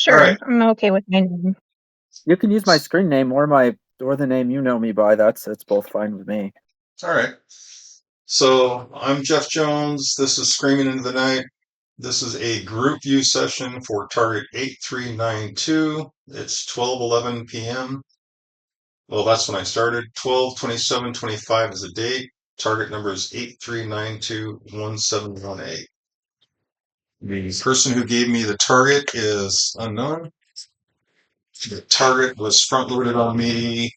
All Sure, right. I'm okay with my name. You can use my screen name or the name you know me by. It's both fine with me. All right. So I'm Jeff Jones. This is Screaming into the Night. This is a group view session for target 8392. It's 12:11 p.m. Well, that's when I started. 12/27/25 is the date. Target number is 83921718. The person who gave me the target is unknown. The target was front loaded on me,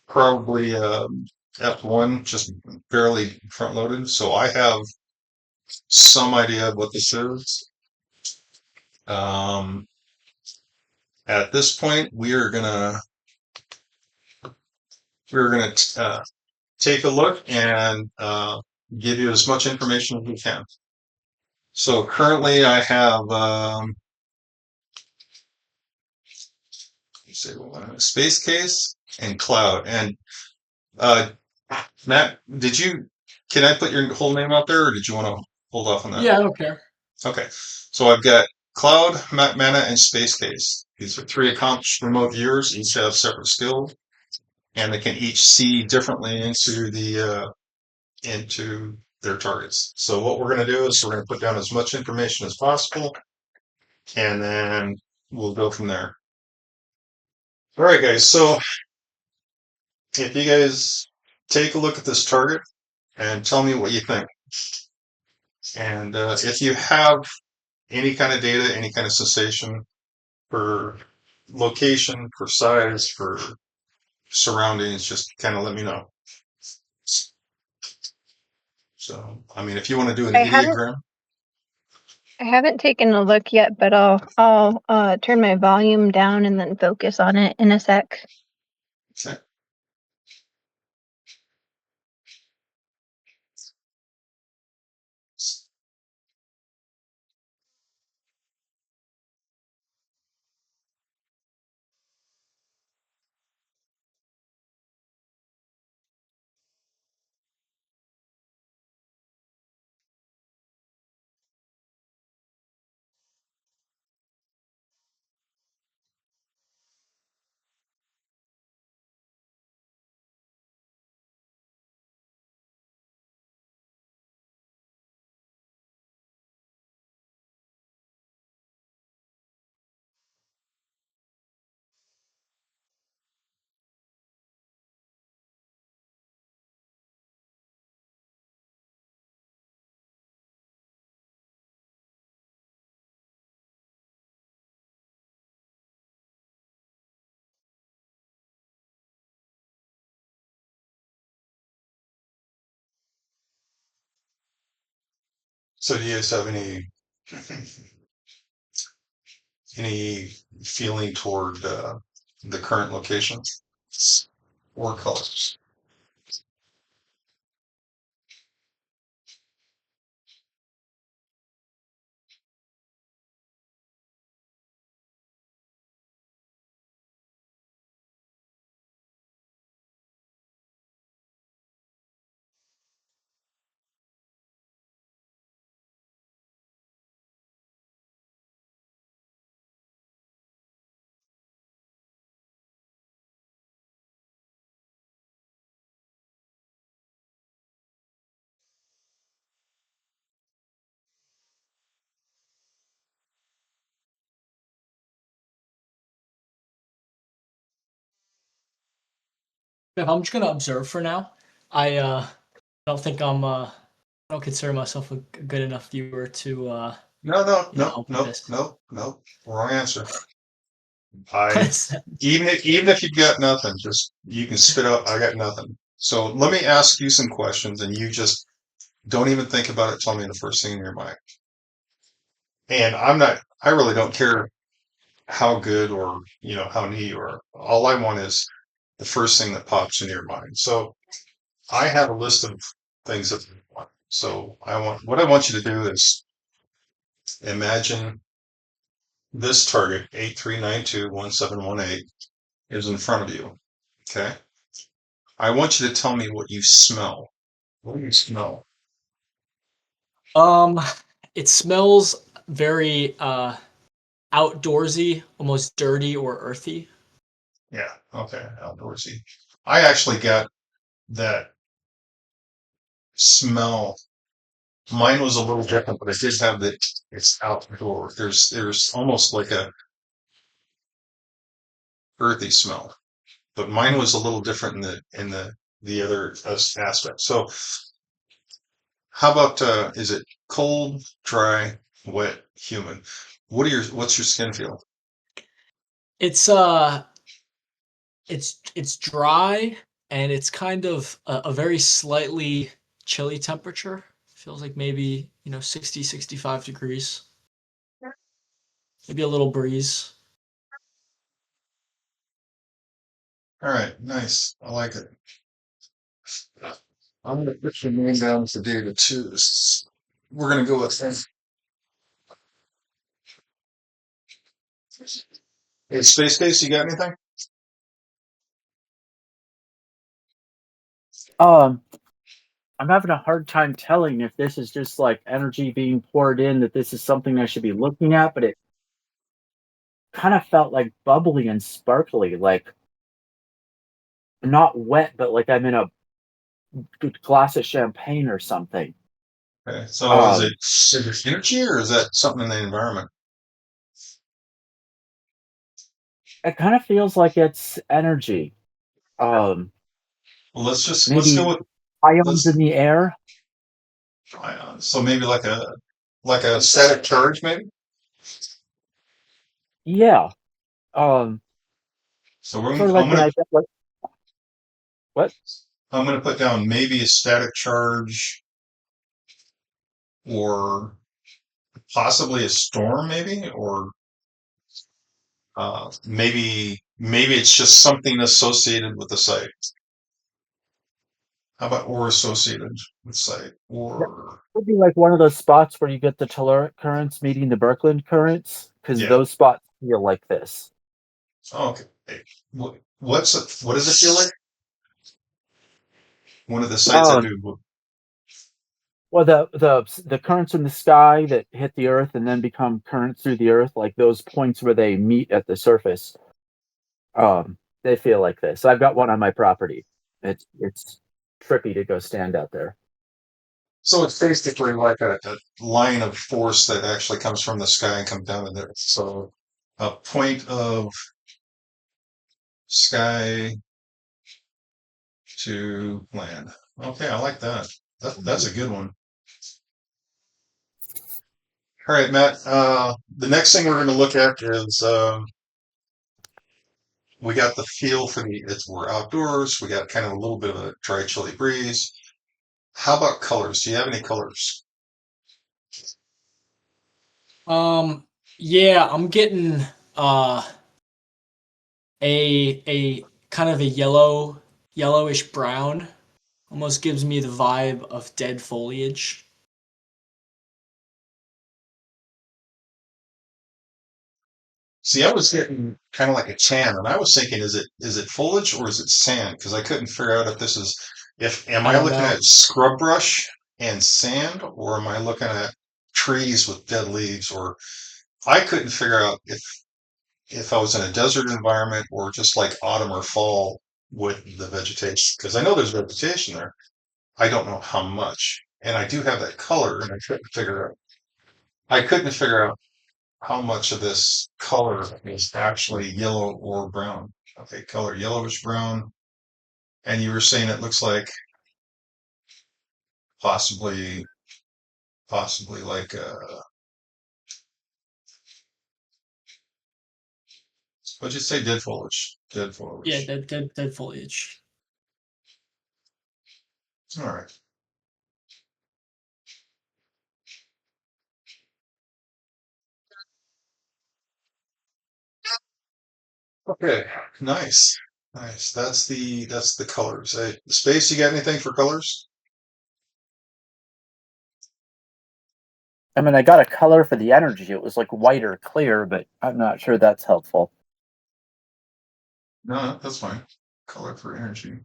probably F1, just barely front loaded. So I have some idea of what this is. Um, at this point, we're gonna take a look and give you as much information as we can. So currently, I have let's see, space case and cloud. And uh, Matt, can I put your whole name out there, or did you want to hold off on that? Yeah, I don't care. Okay, so I've got Cloud, Mana, and Space Case. These are three accomplished remote viewers, each have separate skills, and they can each see differently into their targets. So what we're going to do is we're going to put down as much information as possible, and then we'll go from there. All right, guys. So if you guys take a look at this target and tell me what you think, and if you have any kind of data, any kind of sensation for location, for size, for surroundings, just kind of let me know. So, I mean, if you want to do an I haven't ideogram, I haven't taken a look yet, but I'll turn my volume down and then focus on it in a sec. okay. So, do you guys have any feeling toward the current location or colors? If I'm just gonna observe for now. I don't think I don't consider myself a good enough viewer to No, no, no, help with no, this. no, no. Wrong answer. Even if you've got nothing, just you can spit out. I got nothing. So let me ask you some questions, and you just don't even think about it. Tell me the first thing in your mind. And I really don't care how good or how neat you are. All I want is the first thing that pops in your mind. So I have a list of things that I want. So what I want you to do is imagine this target 83921718 is in front of you. Okay. I want you to tell me what you smell. What do you smell? Um, it smells very outdoorsy, almost dirty or earthy. Yeah. Okay. Outdoorsy. I actually got that smell. Mine was a little different, but it did have the it's outdoor. There's almost like a earthy smell, but mine was a little different in the other aspect. So how about is it cold, dry, wet, humid? What's your skin feel? It's it's dry and it's kind of a very slightly chilly temperature. Feels like maybe, 60, 65 degrees. Maybe a little breeze. All right, nice. I like it. I'm gonna put your name down for data too. We're gonna go with hey, Space Case, you got anything? Um, I'm having a hard time telling if this is just like energy being poured in, that this is something I should be looking at, but it kind of felt like bubbly and sparkly, like not wet, but like I'm in a good glass of champagne or something. Okay, so Um, is it energy or is that something in the environment? it kind of feels like it's energy. Um, Well, let's go maybe with ions in let's the air. so maybe like a static charge, maybe. Yeah. Um, So sort of like an idea. Like, what? I'm gonna put down maybe a static charge or possibly a storm, maybe or maybe it's just something associated with the site. How about or associated with site That or would be like one of those spots where you get the telluric currents meeting the Birkeland currents, because yeah. those spots feel like this. Okay. Hey, what does it feel like? One of the sites that Um, do. well, the currents in the sky that hit the Earth and then become currents through the Earth, like those points where they meet at the surface, they feel like this. I've got one on my property. It's trippy to go stand out there. So it's basically like a line of force that actually comes from the sky and comes down to there. So a point of sky to land. Okay, I like that. That's a good one. All right, Matt. The next thing we're going to look at is we got the feel for we're outdoors. We got kind of a little bit of a dry, chilly breeze. How about colors? Do you have any colors? Yeah, I'm getting uh a kind of a yellowish brown. Almost gives me the vibe of dead foliage. See, I was getting kind of like a tan, and I was thinking, is it foliage or is it sand? Because I couldn't figure out if this is if am I I don't looking know. at scrub brush and sand, or am I looking at trees with dead leaves? Or I couldn't figure out if I was in a desert environment or just like autumn or fall with the vegetation. Because I know there's vegetation there. I don't know how much, and I do have that color, and I couldn't figure out how much of this color is actually yellow or brown. Okay, color yellowish brown. And you were saying it looks like possibly, possibly like what'd you say? Dead foliage. Dead Yeah, foliage. dead foliage. All right. Okay. Nice. Nice. That's the colors. Hey, Space, you got anything for colors? I mean, I got a color for the energy. It was like white or clear, but I'm not sure that's helpful. No, that's fine. Color for energy.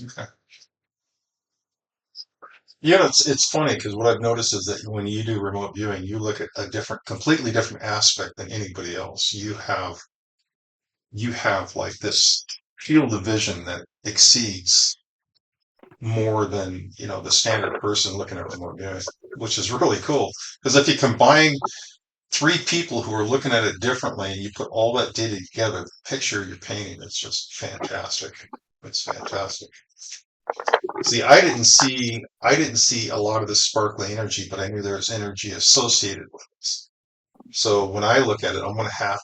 Okay. Yeah, it's funny because what I've noticed is that when you do remote viewing, you look at a completely different aspect than anybody else. You have like this field of vision that exceeds more than the standard person looking at remote viewing, which is really cool. Because if you combine three people who are looking at it differently and you put all that data together, the picture you're painting is just fantastic. It's fantastic. See, I didn't see a lot of the sparkly energy, but I knew there was energy associated with it. So when I look at it, I'm gonna have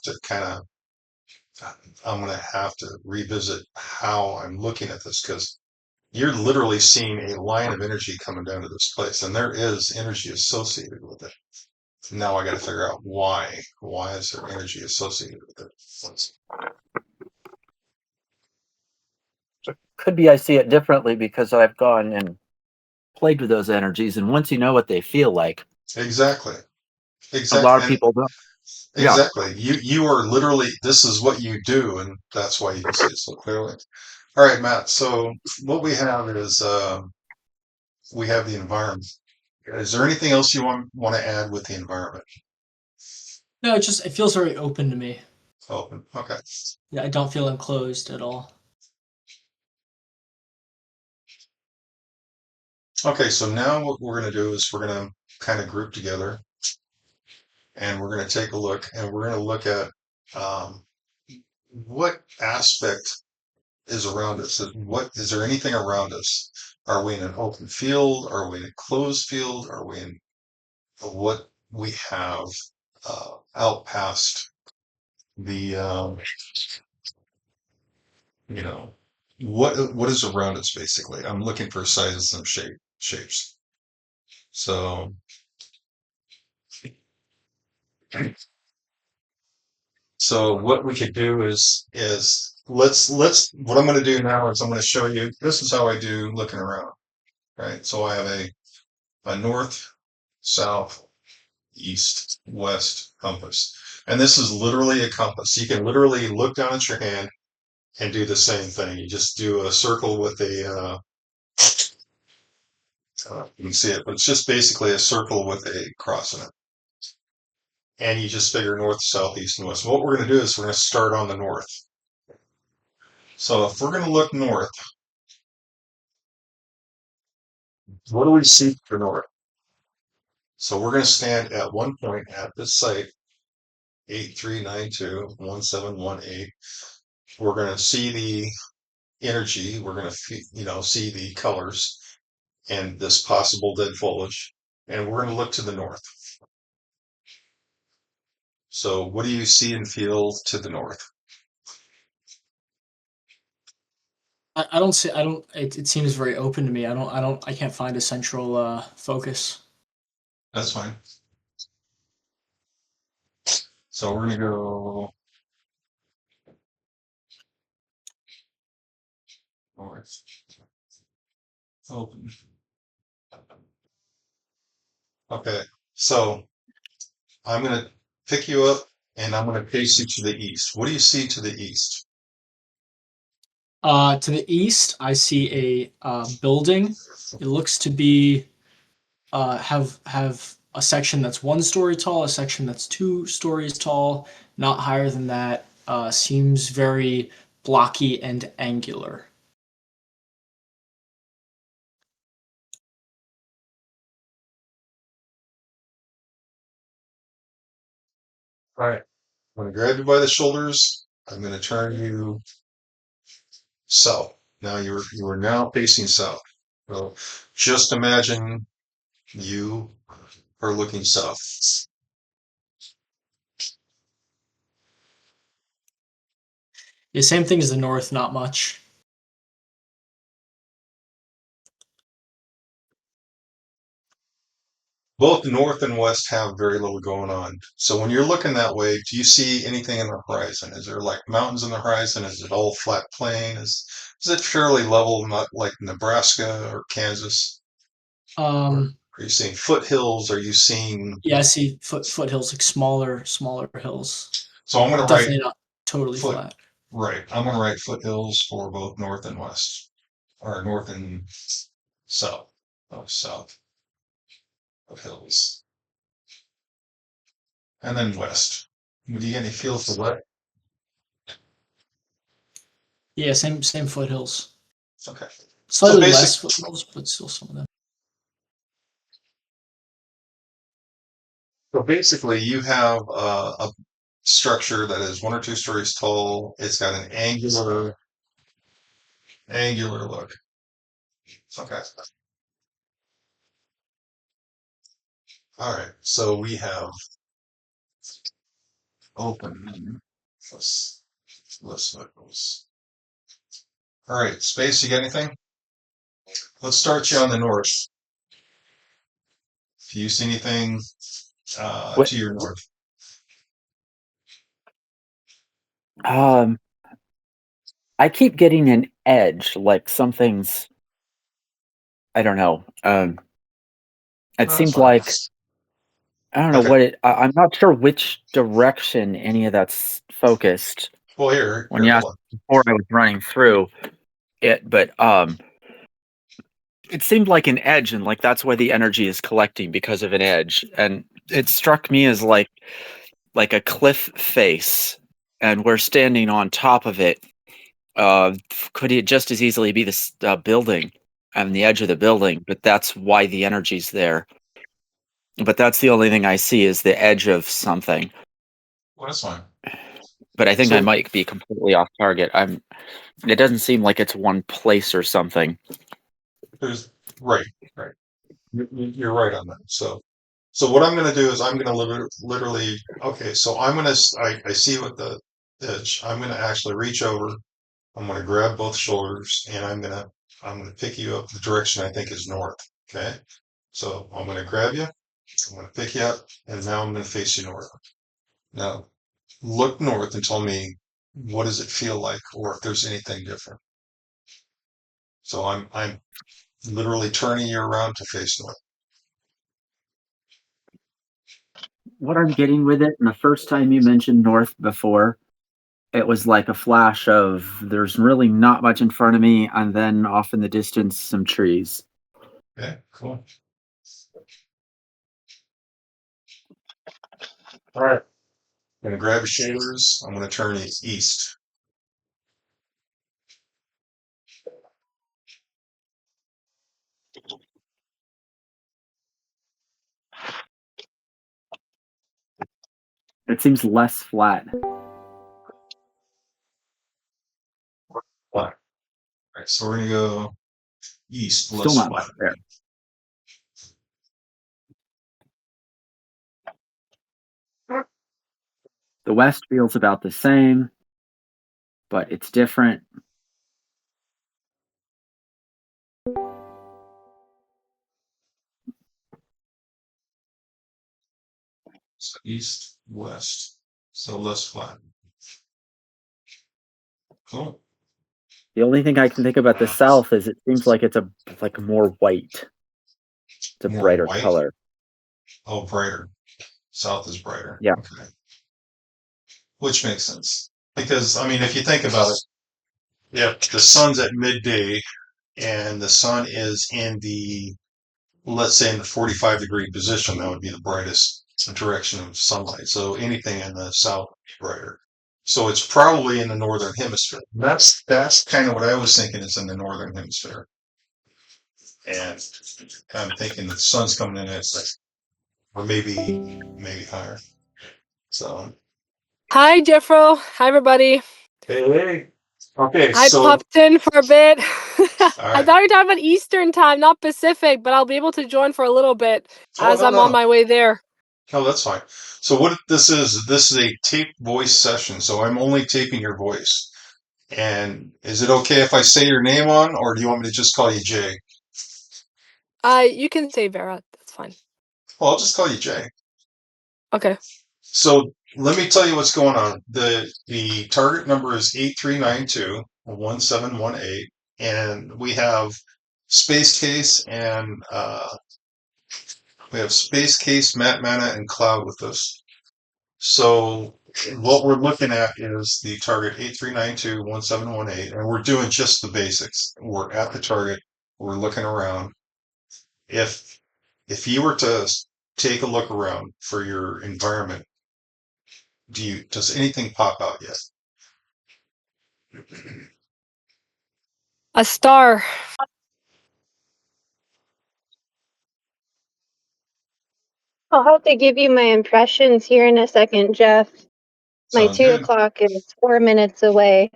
to revisit how I'm looking at this because you're literally seeing a line of energy coming down to this place, and there is energy associated with it. Now I got to figure out why. Why is there energy associated with it? Could be I see it differently because I've gone and played with those energies, and once you know what they feel like, Exactly. a lot Exactly. of And people don't. Yeah, exactly. You are literally, this is what you do, and that's why you can see it so clearly. All right, Matt. So what we have is we have the environment. Is there anything else you want to add with the environment? No, it feels very open to me. Open. Okay. Yeah, I don't feel enclosed at all. Okay. So now what we're going to do is we're going to kind of group together, and we're going to take a look, and we're going to look at um, what aspect is around us. What is there anything around us? Are we in an open field? Are we in a closed field? Are we in what we have out past the you know what is around us basically? I'm looking for sizes and shapes. So so what we could do is let's what I'm going to do now is I'm going to show you this is how I do looking around, right? So I have a north, south, east, west compass. And this is literally a compass. You can literally look down at your hand and do the same thing. You just do a circle with you can see it, but it's just basically a circle with a cross in it. And you just figure north, south, east, and west. What we're going to do is we're going to start on the north. So if we're going to look north, what do we see for north? So we're going to stand at one point at this site, 83921718. We're going to see the energy. We're going to, see the colors and this possible dead foliage. And we're going to look to the north. So what do you see and feel to the north? I don't see. I don't. It seems very open to me. I can't find a central focus. That's fine. So we're going to go north. Open. Okay. So I'm going to pick you up and I'm going to pace you to the east. What do you see to the east? To the east, I see a building. It looks to be have a section that's 1 story tall, a section that's 2 stories tall, not higher than that. Seems very blocky and angular. All right. I'm going to grab you by the shoulders. I'm going to turn you south. Now you are now facing south. So just imagine you are looking south. The same thing as the north, not much. Both north and west have very little going on. So when you're looking that way, do you see anything in the horizon? Is there like mountains in the horizon? Is it all flat plain? Is it fairly level, not like Nebraska or Kansas? Or Um, are you seeing foothills? Are you seeing? yeah, I see foothills, like smaller hills. So I'm going to write Definitely not totally foot. flat. Right. I'm going to write foothills for both north and west, or north and south. south of hills. And then west. Do you get any feel for what? Yeah, same foothills. Okay. Slightly basic- less foothills, but still some of them. So basically, you have a structure that is 1 or 2 stories tall. It's got an angular look. Okay. All right. So we have open. Let's look. All right, space. You got anything? Let's start you on the north. Do you see anything What? to your north? I keep getting an edge, like something's. I don't know. It No, that's seems fine. like I don't know Okay. what it. I'm not sure which direction any of that's focused. Well, here, When you asked hold before, I was running through it, but it seemed like an edge, and like that's why the energy is collecting because of an edge, and it struck me as like a cliff face, and we're standing on top of it. Could it just as easily be this building and the edge of the building? But that's why the energy's there. But that's the only thing I see is the edge of something. Well, that's fine. But I think I So might be completely off target. It doesn't seem like it's one place or something. there's right. You're right on that. So what I'm going to do is I'm going to literally. Okay. So I'm going to. I see what the edge. I'm going to actually reach over. I'm going to grab both shoulders, and I'm going to pick you up the direction I think is north. Okay. So I'm going to grab you. I'm going to pick you up, and now I'm going to face you north. Now look north and tell me what does it feel like, or if there's anything different. So I'm literally turning you around to face north. What I'm getting with it, and the first time you mentioned north before, it was like a flash of there's really not much in front of me, and then off in the distance, some trees. Okay, cool. All right. I'm going to grab your shoulders. I'm going to turn you east. It seems less flat. Flat. All right, so we're going to go east, Still less not flat. much there. The west feels about the same, but it's different. So east, west, so less flat. Cool. The only thing I can think about the south is it seems like it's like more white. It's a More brighter white. color. Oh, brighter. South is brighter. Yeah. Okay. Which makes sense. Because, I mean, if you think about it, yeah, the sun's at midday and the sun is in the, let's say in the 45-degree position, that would be the brightest direction of sunlight. So anything in the south would be brighter. So it's probably in the northern hemisphere. That's kind of what I was thinking is in the northern hemisphere. And I'm thinking the sun's coming in at like, or maybe higher. So Hi, Jeffro. Hi, everybody. hey. Okay, I so popped in for a bit. all I right. thought you were talking about Eastern time, not Pacific, but I'll be able to join for a little bit Oh as no I'm no on no. my way there. Oh, that's fine. So what this is a taped voice session. So I'm only taping your voice. And is it okay if I say your name on, or do you want me to just call you Jay? You can say Vera. That's fine. Well, I'll just call you Jay. Okay. So let me tell you what's going on. The target number is 8392-1718, and we have Space Case and Matt Mana and Cloud with us. So what we're looking at is the target 8392-1718, and we're doing just the basics. We're at the target. We're looking around. if you were to take a look around for your environment, does anything pop out yet? A star. I'll have to give you my impressions here in a second, Jeff. My Sounds 2 good. o'clock is 4 minutes away,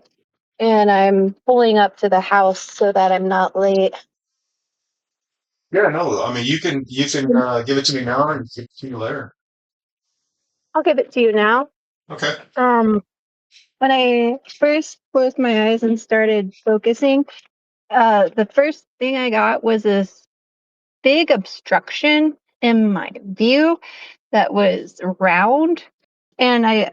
and I'm pulling up to the house so that I'm not late. Yeah, no, I mean you can give it to me now and give it to me later. I'll give it to you now. Okay. When I first closed my eyes and started focusing, the first thing I got was this big obstruction in my view that was round, and I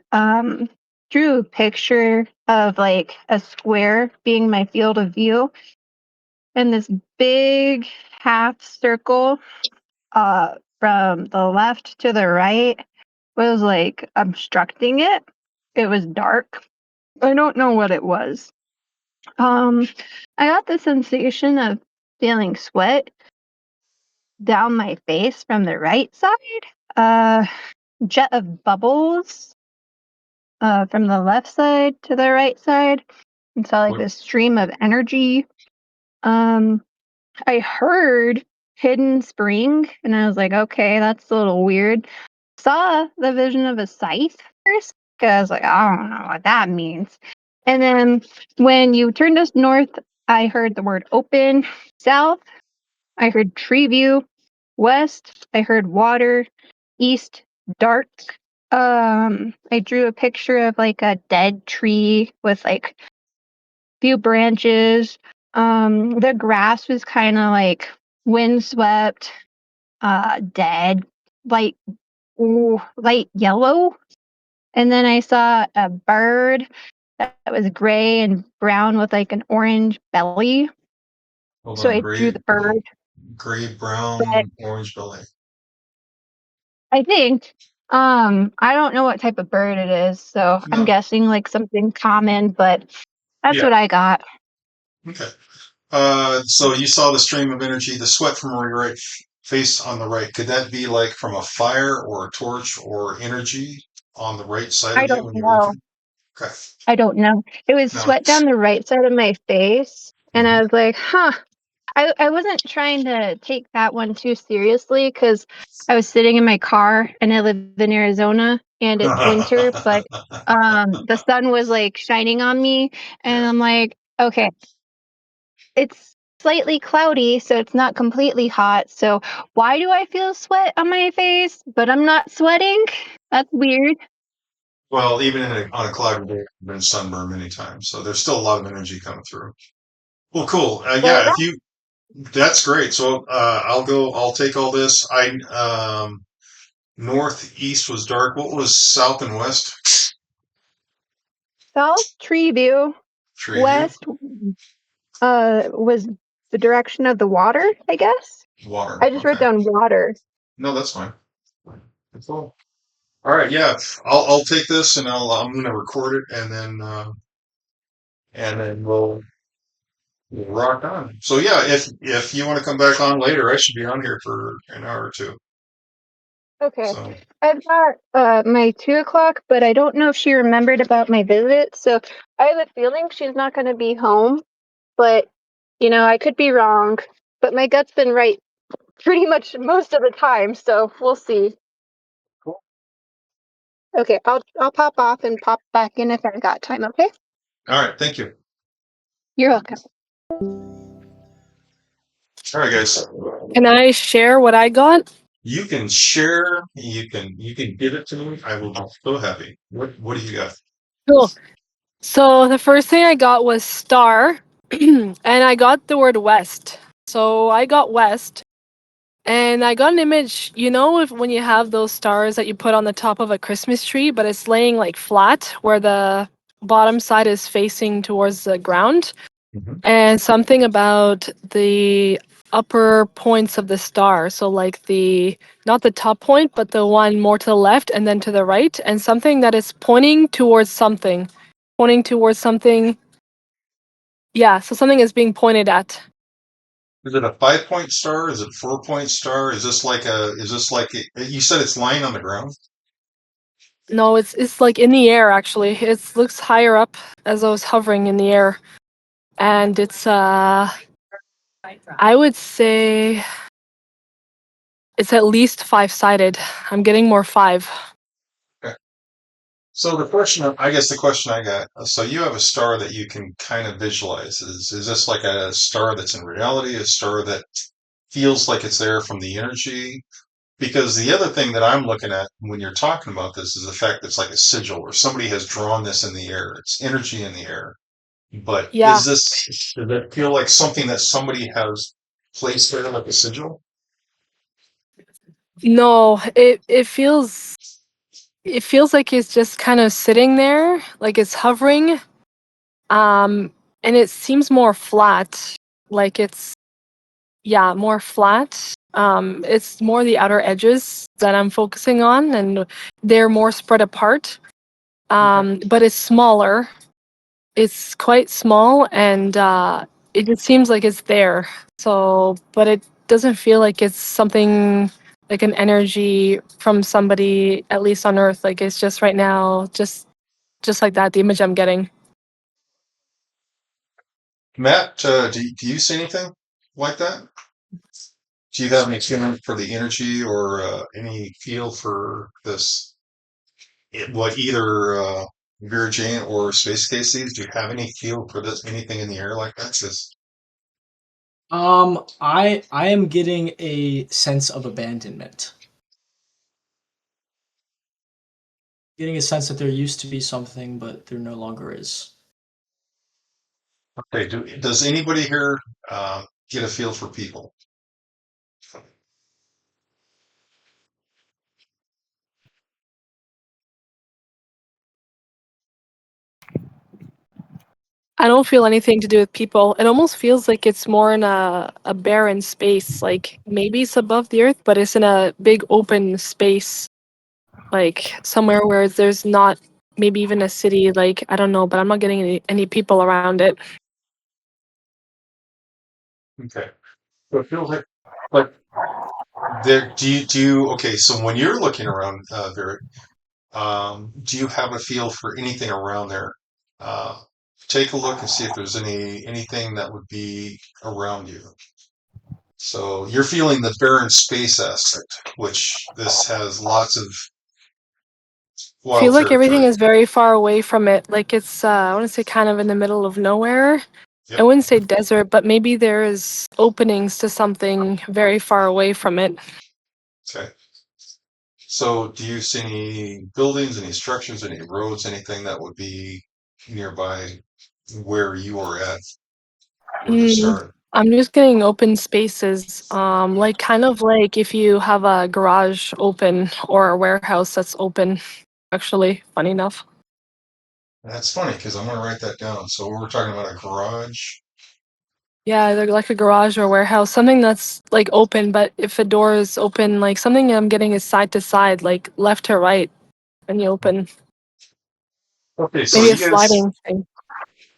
drew a picture of like a square being my field of view, and this big half circle from the left to the right was like obstructing it. It was dark. I don't know what it was. Um, I got the sensation of feeling sweat down my face from the right side. Jet of bubbles from the left side to the right side. And saw like What? this stream of energy. Um, I heard hidden spring, and I was like, okay, that's a little weird. Saw the vision of a scythe first, because I was like, I don't know what that means. And then when you turned us north, I heard the word open. South, I heard tree view. West, I heard water. East, dark. I drew a picture of like a dead tree with like few branches. The grass was kind of like windswept, dead, light, light yellow. And then I saw a bird that was gray and brown with like an orange belly. Hold So on, I drew the bird. gray, But brown, orange belly. I think, I don't know what type of bird it is, so I'm No. guessing like something common, but that's Yeah. what I got. Okay. So you saw the stream of energy, the sweat from your right face on the right. Could that be like from a fire or a torch or energy on the right side I of you don't when you're know. looking? Okay. I don't know. It was No. sweat down the right side of my face, and Mhm. I was like, huh. I wasn't trying to take that one too seriously because I was sitting in my car and I live in Arizona and it's winter, but the sun was like shining on me, and Yeah. I'm like, okay, it's slightly cloudy, so it's not completely hot. So why do I feel sweat on my face, but I'm not sweating? That's weird. Well, even on a cloudy day, I've been sunburned many times, so there's still a lot of energy coming through. Well, cool. Well, Yeah, if you, that's great. So I'll take all this. Northeast was dark. What was south and west? south tree view, Tree view, west was the direction of the water, I guess. water. I just wrote Okay. down water. No, that's fine. Cool. All right. Yeah, I'll take this and I'm gonna record it and then we'll rock on. So yeah, if you want to come back on later, I should be on here for an hour or two. Okay. So I've got my 2 o'clock, but I don't know if she remembered about my visit. So I have a feeling she's not going to be home, but I could be wrong. But my gut's been right pretty much most of the time, so we'll see. cool. Okay, I'll pop off and pop back in if I've got time. Okay, All right. Thank you. you're welcome. All right, guys. Can I share what I got? You can share. You can give it to me. I will be so happy. What do you got? Cool. So the first thing I got was star, and I got the word west. So I got west, and I got an image. If when you have those stars that you put on the top of a Christmas tree, but it's laying like flat, where the bottom side is facing towards the ground, Mhm. and something about the upper points of the star. So like not the top point, but the one more to the left and then to the right, and something that is pointing towards something. Pointing towards something. Yeah, so something is being pointed at. Is it a 5 point star? Is it a 4 point star? You said it's lying on the ground? No, it's like in the air actually. It looks higher up as I was hovering in the air. And it's I would say it's at least five-sided. I'm getting more five. Okay. So I guess the question I got, so you have a star that you can kind of visualize. Is this like a star that's in reality, a star that feels like it's there from the energy? Because the other thing that I'm looking at when you're talking about this is the fact that it's like a sigil or somebody has drawn this in the air. It's energy in the air. But Yeah. does it feel like something that somebody has placed there like a sigil? No, it feels like it's just kind of sitting there, like it's hovering. Um and it seems more flat, like it's yeah, more flat. It's more the outer edges that I'm focusing on, and they're more spread apart. Okay. But it's smaller. It's quite small, and it just seems like it's there. So, but it doesn't feel like it's something like an energy from somebody, at least on Earth. Like it's just right now, just like that. The image I'm getting. Matt, do you see anything like that? Do you have any feeling for the energy or any feel for this? What either Vera Jane or Space Casey? Do you have any feel for this? Anything in the air like that? 'Cause I am getting a sense of abandonment. Getting a sense that there used to be something, but there no longer is. okay, does anybody here get a feel for people? I don't feel anything to do with people. It almost feels like it's more in a barren space. Like maybe it's above the earth, but it's in a big open space, like somewhere where there's not maybe even a city. Like I don't know, but I'm not getting any people around it. Okay, so it feels like there. Okay? So when you're looking around, Vera, do you have a feel for anything around there? Uh, take a look and see if there's anything that would be around you. So you're feeling the barren space aspect, which this has lots of Feel wild like everything territory. is very far away from it. Like it's I want to say kind of in the middle of nowhere. I Yep. wouldn't say desert, but maybe there's openings to something very far away from it. Okay. So do you see any buildings, any structures, any roads, anything that would be nearby where you are at, where this Mm, started? I'm just getting open spaces, like kind of like if you have a garage open or a warehouse that's open. Actually, funny enough. That's funny because I'm going to write that down. So we're talking about a garage. Yeah, either like a garage or a warehouse, something that's like open, but if a door is open, like something I'm getting is side to side, like left to right, and you open. Okay, so Maybe a you guys, sliding thing.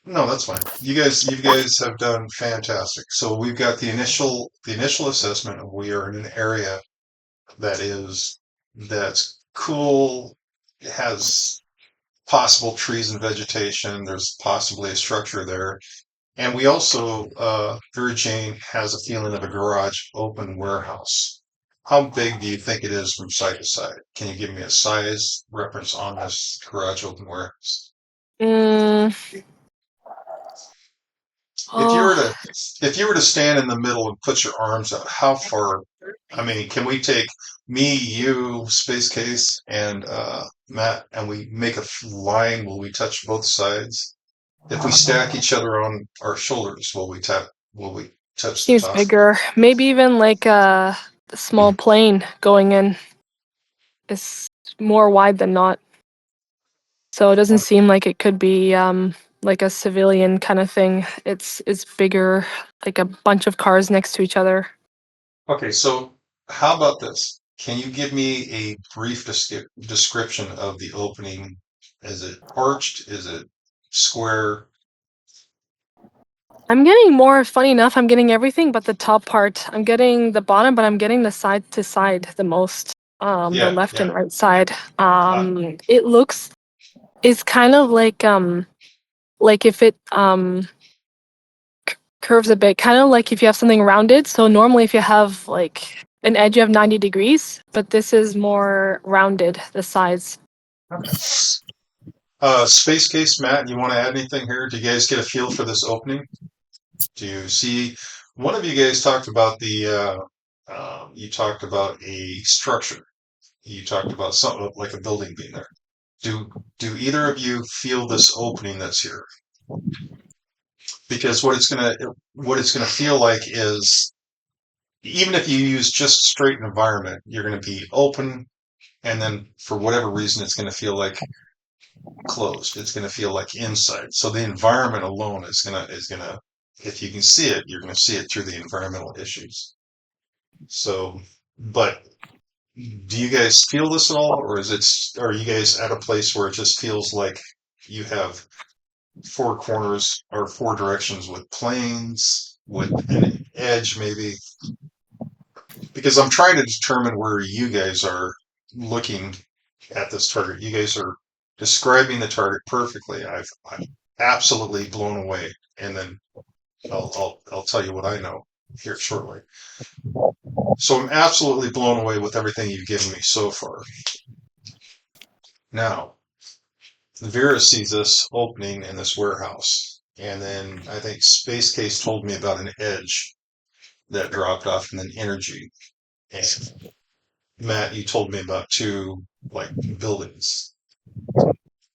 no, that's fine. You guys have done fantastic. So we've got the initial assessment of we are in an area that's cool. It has possible trees and vegetation. There's possibly a structure there. And we also, Vera Jane has a feeling of a garage open warehouse. How big do you think it is from side to side? Can you give me a size reference on this garage open warehouse? Mm, If you were oh, to if you were to stand in the middle and put your arms out, how far? I mean, can we take me, you, Space Case, and Matt, and we make a line? Will we touch both sides? If we stack each other on our shoulders, will we tap? Will we touch the seems top? bigger. Maybe even like a small plane going in is more wide than not. So it doesn't seem like it could be like a civilian kind of thing. It's bigger, like a bunch of cars next to each other. Okay, so how about this? Can you give me a brief description of the opening? Is it arched? Is it square? I'm getting more. Funny enough, I'm getting everything but the top part. I'm getting the bottom, but I'm getting the side to side the most. The Yeah, left yeah. and right side. Uh, It looks. It's kind of like if it curves a bit, kind of like if you have something rounded. So normally, if you have like an edge, you have 90 degrees, but this is more rounded. The sides. Space Case, Matt, you want to add anything here? Do you guys get a feel for this opening? Do you see? One of you guys talked about you talked about a structure. You talked about something like a building being there. Do either of you feel this opening that's here? Because what it's gonna feel like is even if you use just straight environment, you're gonna be open, and then for whatever reason, it's gonna feel like closed. It's gonna feel like inside. So the environment alone is gonna if you can see it, you're gonna see it through the environmental issues. So, but do you guys feel this at all, or are you guys at a place where it just feels like you have four corners or four directions with planes, with an edge maybe? Because I'm trying to determine where you guys are looking at this target. You guys are describing the target perfectly. I'm absolutely blown away, and then I'll tell you what I know here shortly. So I'm absolutely blown away with everything you've given me so far. Now, Vera sees this opening in this warehouse, and then I think Space Case told me about an edge that dropped off, and then energy. And Matt, you told me about two like buildings.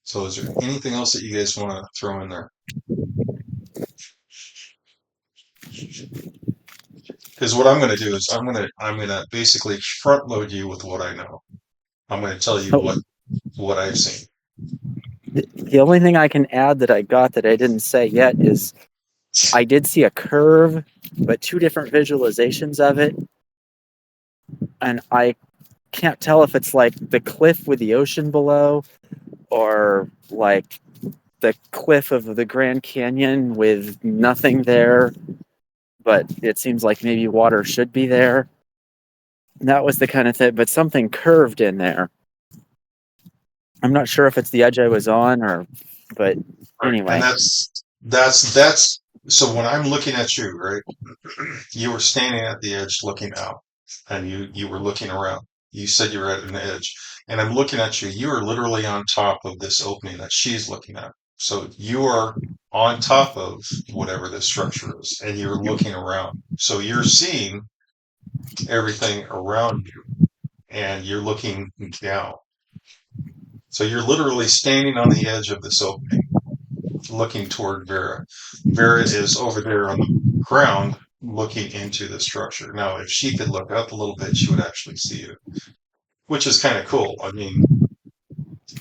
So is there anything else that you guys want to throw in there? Because what I'm going to do is I'm going to basically front load you with what I know. I'm going to tell you So what I've seen. the only thing I can add that I got that I didn't say yet is I did see a curve, but two different visualizations of it, and I can't tell if it's like the cliff with the ocean below or like the cliff of the Grand Canyon with nothing there, but it seems like maybe water should be there. That was the kind of thing, but something curved in there. I'm not sure if it's the edge I was on but Right. And anyway. that's so when I'm looking at you, right? You were standing at the edge looking out, and you were looking around. You said you were at an edge, and I'm looking at you. You are literally on top of this opening that she's looking at. So you are on top of whatever this structure is, and you're looking around. So you're seeing everything around you, and you're looking down. So you're literally standing on the edge of this opening, looking toward Vera. Vera is over there on the ground looking into the structure. Now, if she could look up a little bit, she would actually see you, which is kind of cool. I mean,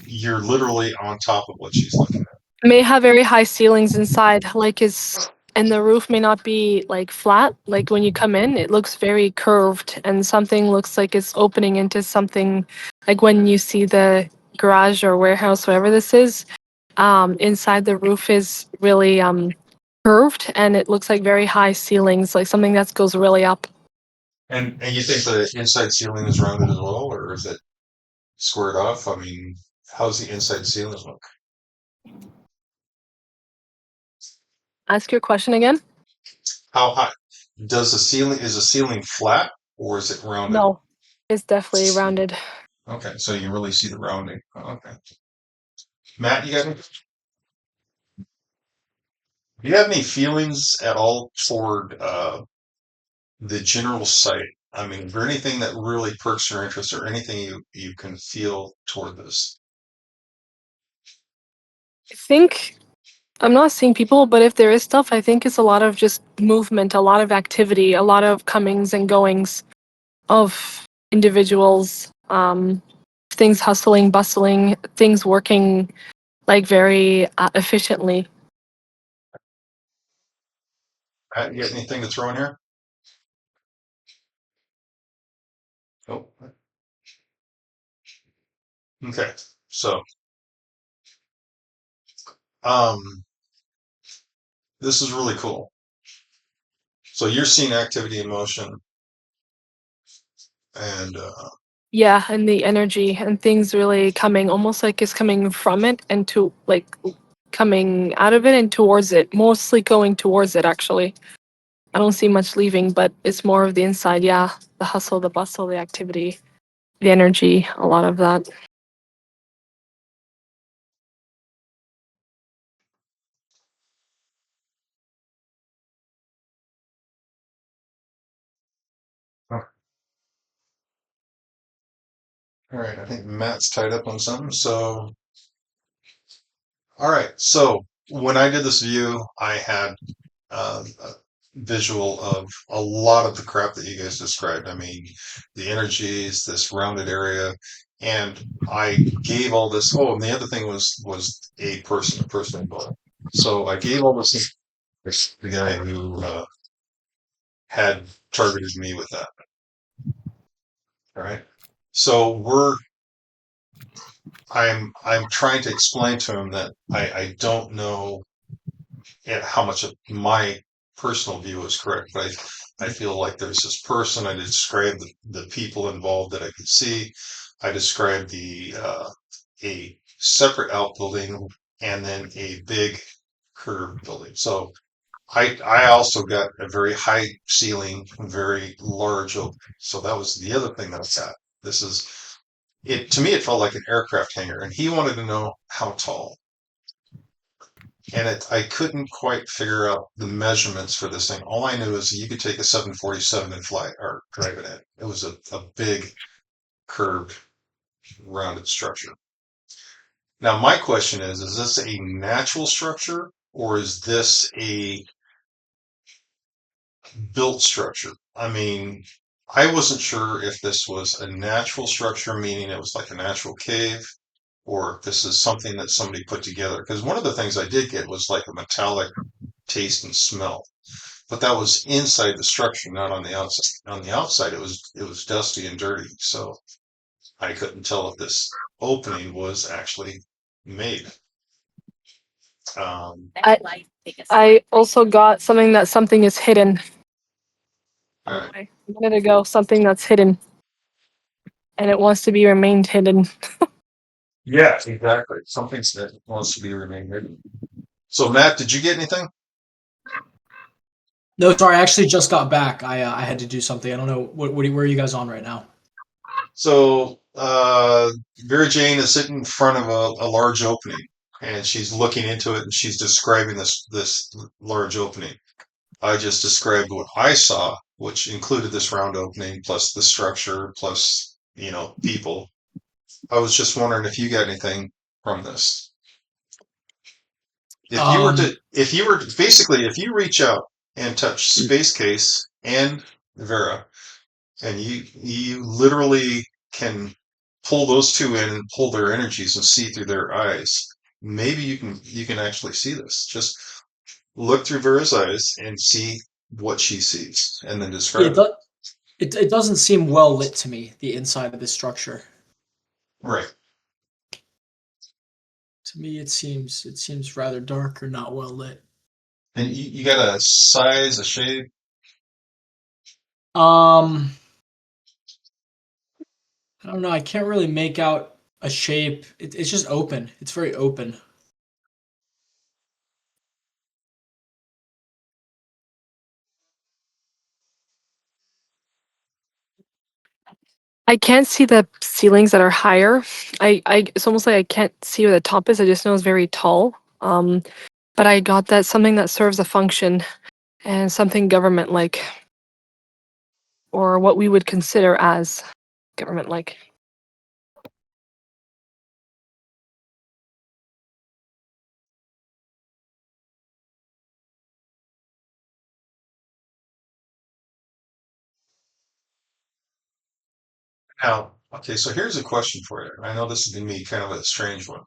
you're literally on top of what she's looking at. It may have very high ceilings inside, and the roof may not be like flat. Like when you come in, it looks very curved, and something looks like it's opening into something. Like when you see the garage or warehouse, whatever this is, inside the roof is really curved, and it looks like very high ceilings, like something that goes really up. And you think the inside ceiling is rounded as well, or is it squared off? I mean, how's the inside ceiling look? Ask your question again. How high? Is the ceiling flat or is it rounded? No, it's definitely rounded. Okay, so you really see the rounding. Okay. Matt, do you have any feelings at all toward the general site? I mean, is there anything that really perks your interest or anything you can feel toward this? I think I'm not seeing people, but if there is stuff, I think it's a lot of just movement, a lot of activity, a lot of comings and goings of individuals, things hustling, bustling, things working like very efficiently. Matt, you got anything to throw in here? Oh, okay. So, um, this is really cool. So you're seeing activity in motion, and Yeah, and the energy and things really coming almost like it's coming from it and to like coming out of it and towards it, mostly going towards it actually. I don't see much leaving, but it's more of the inside. Yeah, the hustle, the bustle, the activity, the energy, a lot of that. all right, I think Matt's tied up on something. So, all right. So when I did this view, I had a visual of a lot of the crap that you guys described. I mean, the energies, this rounded area, and I gave all this. Oh, and the other thing was a person involved. So I gave all this to the guy who had targeted me with that. All right. So I'm trying to explain to him that I don't know how much of my personal view is correct, but I feel like there's this person. I described the people involved that I could see. I described a separate outbuilding and then a big curved building. So I also got a very high ceiling, very large opening. So that was the other thing that I got. This is it to me. It felt like an aircraft hangar, and he wanted to know how tall. And I couldn't quite figure out the measurements for this thing. All I knew is you could take a 747 and fly or drive it in. It was a big, curved, rounded structure. Now, my question is this a natural structure or is this a built structure? I mean, I wasn't sure if this was a natural structure, meaning it was like a natural cave, or if this is something that somebody put together. Because one of the things I did get was like a metallic taste and smell. But that was inside the structure, not on the outside. On the outside, it was dusty and dirty, so I couldn't tell if this opening was actually made. I also got something that something is hidden. All right. A minute ago, something that's hidden, and it wants to be remained hidden. Yeah, exactly. Something that wants to be remained hidden. So, Matt, did you get anything? No, sorry, I actually just got back. I had to do something. I don't know where are you guys on right now? So, Vera Jane is sitting in front of a large opening, and she's looking into it, and she's describing this large opening. I just described what I saw, which included this round opening plus the structure plus, people. I was just wondering if you got anything from this. If you reach out and touch Space Case and Vera, and you literally can pull those two in and pull their energies and see through their eyes, maybe you can actually see this. Just look through Vera's eyes and see what she sees, and then Yeah, describe it. it doesn't seem well lit to me, the inside of this structure. Right. To me, it seems rather dark or not well lit. And you got a size, a shape. I don't know. I can't really make out a shape. It's just open. It's very open. I can't see the ceilings that are higher. It's almost like I can't see where the top is. I just know it's very tall. But I got that something that serves a function and something government like, or what we would consider as government like. Now, okay, so here's a question for you. I know this is going to be kind of a strange one.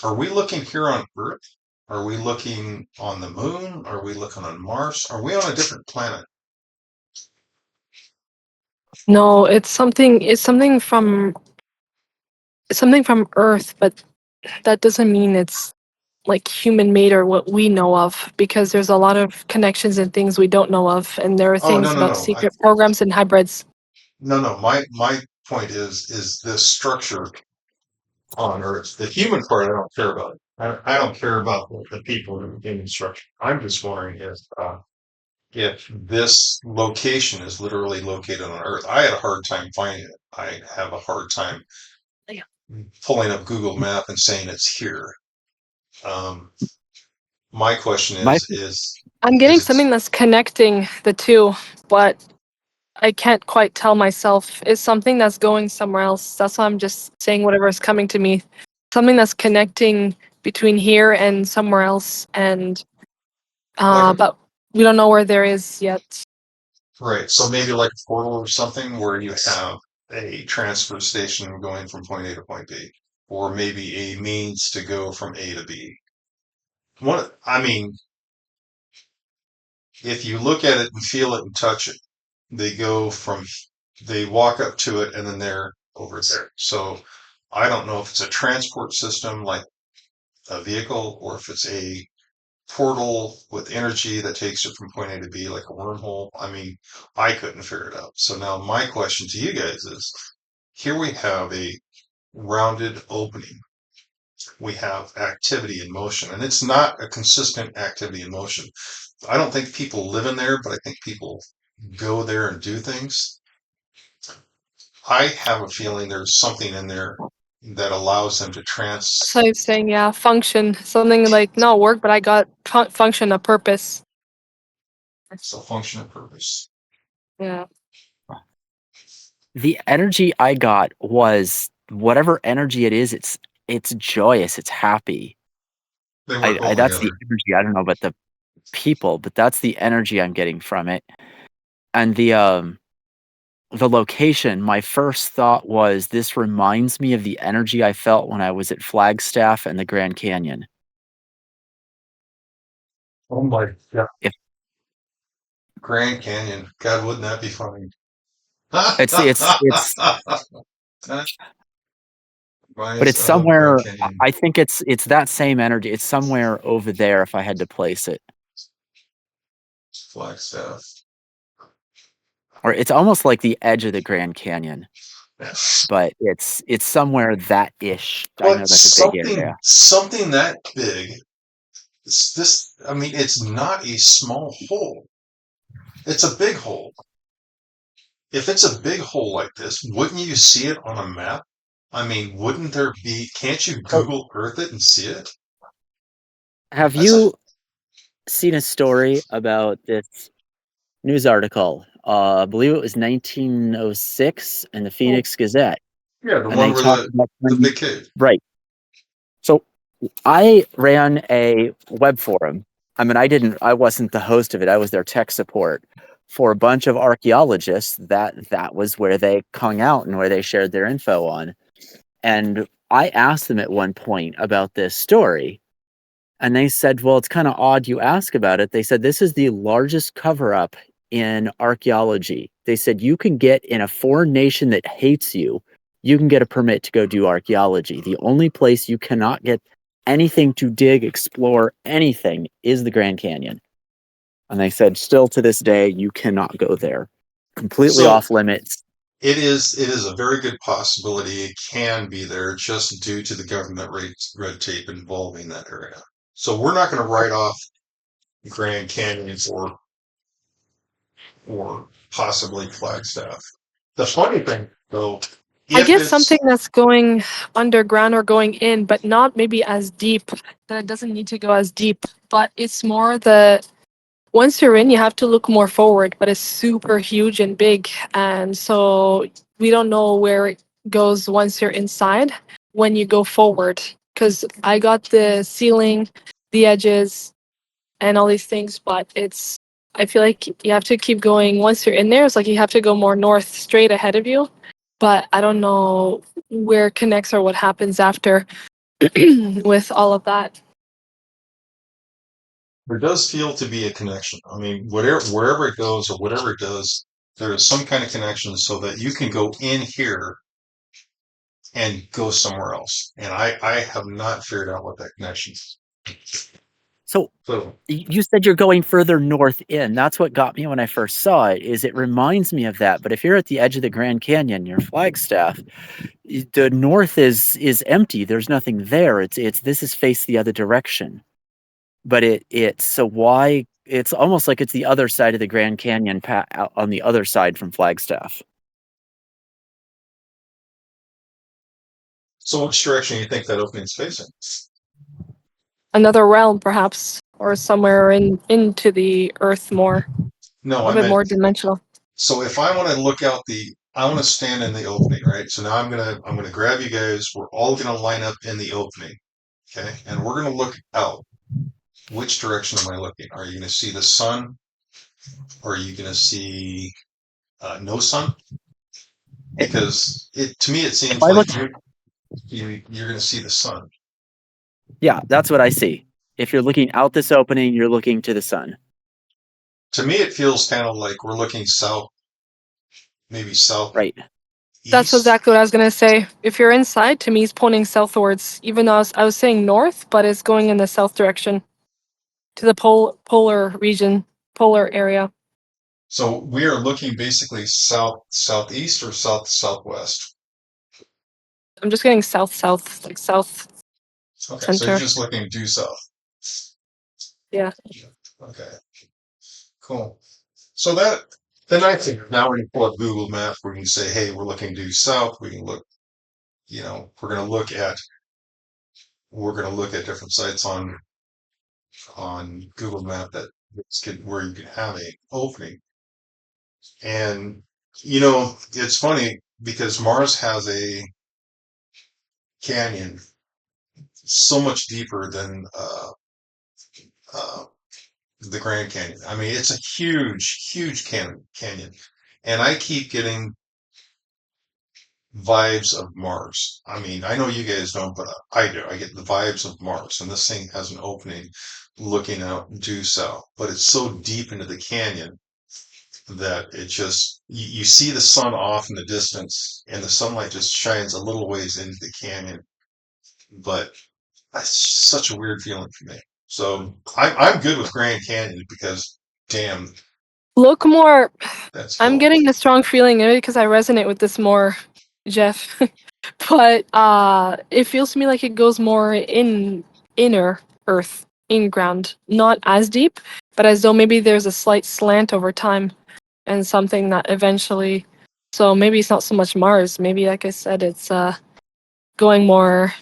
Are we looking here on Earth? Are we looking on the moon? Are we looking on Mars? Are we on a different planet? No, it's something from Earth, but that doesn't mean it's like human made or what we know of, because there's a lot of connections and things we don't know of, and there are Oh, no, things no, about no. secret programs and hybrids. No. My point is this structure on Earth. The human part, I don't care about. I don't care about the people in the human structure. I'm just wondering if this location is literally located on Earth. I had a hard time finding it. I have a hard time Yeah. pulling up Google Map and saying it's here. Um, my question My I'm is getting it something that's connecting the two, but I can't quite tell myself. Is something that's going somewhere else. That's why I'm just saying whatever is coming to me. Something that's connecting between here and somewhere else, and like but we don't know where there is yet. right? So maybe like a portal or something where you have a transfer station going from point A to point B, or maybe a means to go from A to B. I mean, if you look at it and feel it and touch it, they walk up to it and then they're over there. So I don't know if it's a transport system like a vehicle or if it's a portal with energy that takes it from point A to B like a wormhole. I mean, I couldn't figure it out. So now my question to you guys is, here we have a rounded opening. We have activity in motion, and it's not a consistent activity in motion. I don't think people live in there, but I think people go there and do things. I have a feeling there's something in there that allows them to So I'm saying, yeah, function, something like not work, but I got function, a purpose. so function and purpose. Yeah. the energy I got was whatever energy it is, it's joyous, it's happy. They work well That's the together. energy. I don't know about the people, but that's the energy I'm getting from it. And the location, my first thought was this reminds me of the energy I felt when I was at Flagstaff and the Grand Canyon. Oh my God. If Grand Canyon. God, wouldn't that be funny? it's but Rise it's of Grand somewhere. Canyon. I think it's that same energy. It's somewhere over there if I had to place it. Flagstaff. Or it's almost like the edge of the Grand Canyon, Yes. but it's somewhere that ish. I know But that's a big area. something that big, I mean, it's not a small hole. It's a big hole. If it's a big hole like this, wouldn't you see it on a map? I mean, can't you So, Google Earth it and see it? have That's a, you seen a story about this news article? I believe it was 1906 in the Phoenix Gazette, yeah, the and one they where talked about the big cave. right. So I ran a web forum. I mean, I wasn't the host of it. I was their tech support for a bunch of archaeologists that was where they hung out and where they shared their info on. And I asked them at one point about this story, and they said, well, it's kind of odd you ask about it. They said, this is the largest cover up in archaeology. They said, you can get in a foreign nation that hates you, you can get a permit to go do archaeology. The only place you cannot get anything to dig, explore, anything is the Grand Canyon. And they said, still to this day, you cannot go there. Completely So off limits. it is a very good possibility it can be there just due to the government red tape involving that area. So we're not going to write off Grand Canyons or possibly Flagstaff. The funny thing, though, I if guess something it's that's going underground or going in, but not maybe as deep. That it doesn't need to go as deep, but it's more the once you're in, you have to look more forward, but it's super huge and big. And so we don't know where it goes once you're inside when you go forward. Because I got the ceiling, the edges, and all these things, but I feel like you have to keep going. Once you're in there, it's like you have to go more north straight ahead of you. But I don't know where it connects or what happens after with all of that. there does feel to be a connection. I mean, wherever it goes or whatever it does, there is some kind of connection so that you can go in here and go somewhere else. And I have not figured out what that connection is. So So you said you're going further north in. That's what got me when I first saw it. Is it reminds me of that. But if you're at the edge of the Grand Canyon near Flagstaff, the north is empty. There's nothing there. It's this is face the other direction. But it's so why it's almost like it's the other side of the Grand Canyon on the other side from Flagstaff. so which direction do you think that opening's facing? Another realm, perhaps, or somewhere into the earth more, No, a I bit meant more dimensional. so if I want to look out I want to stand in the opening, right? So now I'm gonna grab you guys. We're all gonna line up in the opening, okay? And we're gonna look out. Which direction am I looking? Are you gonna see the sun, or are you gonna see no sun? Because it to me it If seems I like look, you're gonna see the sun. yeah, that's what I see. If you're looking out this opening, you're looking to the sun. To me, it feels kind of like we're looking south, maybe southeast. Right. That's exactly what I was gonna say. If you're inside, to me, it's pointing southwards. Even though I was saying north, but it's going in the south direction to the polar region, polar area. So we are looking basically southeast or southwest. I'm just getting south, like south Okay, so you're center. just looking due south. Yeah. Okay, cool. So then I think now we can pull up Google Maps. We can say, hey, we're looking due south. We can look, we're gonna look at different sites on Google Map where you can have a opening. And it's funny because Mars has a canyon so much deeper than uh, the Grand Canyon. I mean, it's a huge, huge canyon, and I keep getting vibes of Mars. I mean, I know you guys don't, but I do. I get the vibes of Mars, and this thing has an opening looking out due south, but it's so deep into the canyon that it just you see the sun off in the distance, and the sunlight just shines a little ways into the canyon, but that's such a weird feeling for me. So I'm good with Grand Canyon because damn, Look more. that's I'm cool. getting a strong feeling maybe because I resonate with this more, Jeff. But it feels to me like it goes more in inner earth, in ground, not as deep, but as though maybe there's a slight slant over time and something that eventually. So maybe it's not so much Mars. Maybe, like I said, it's going more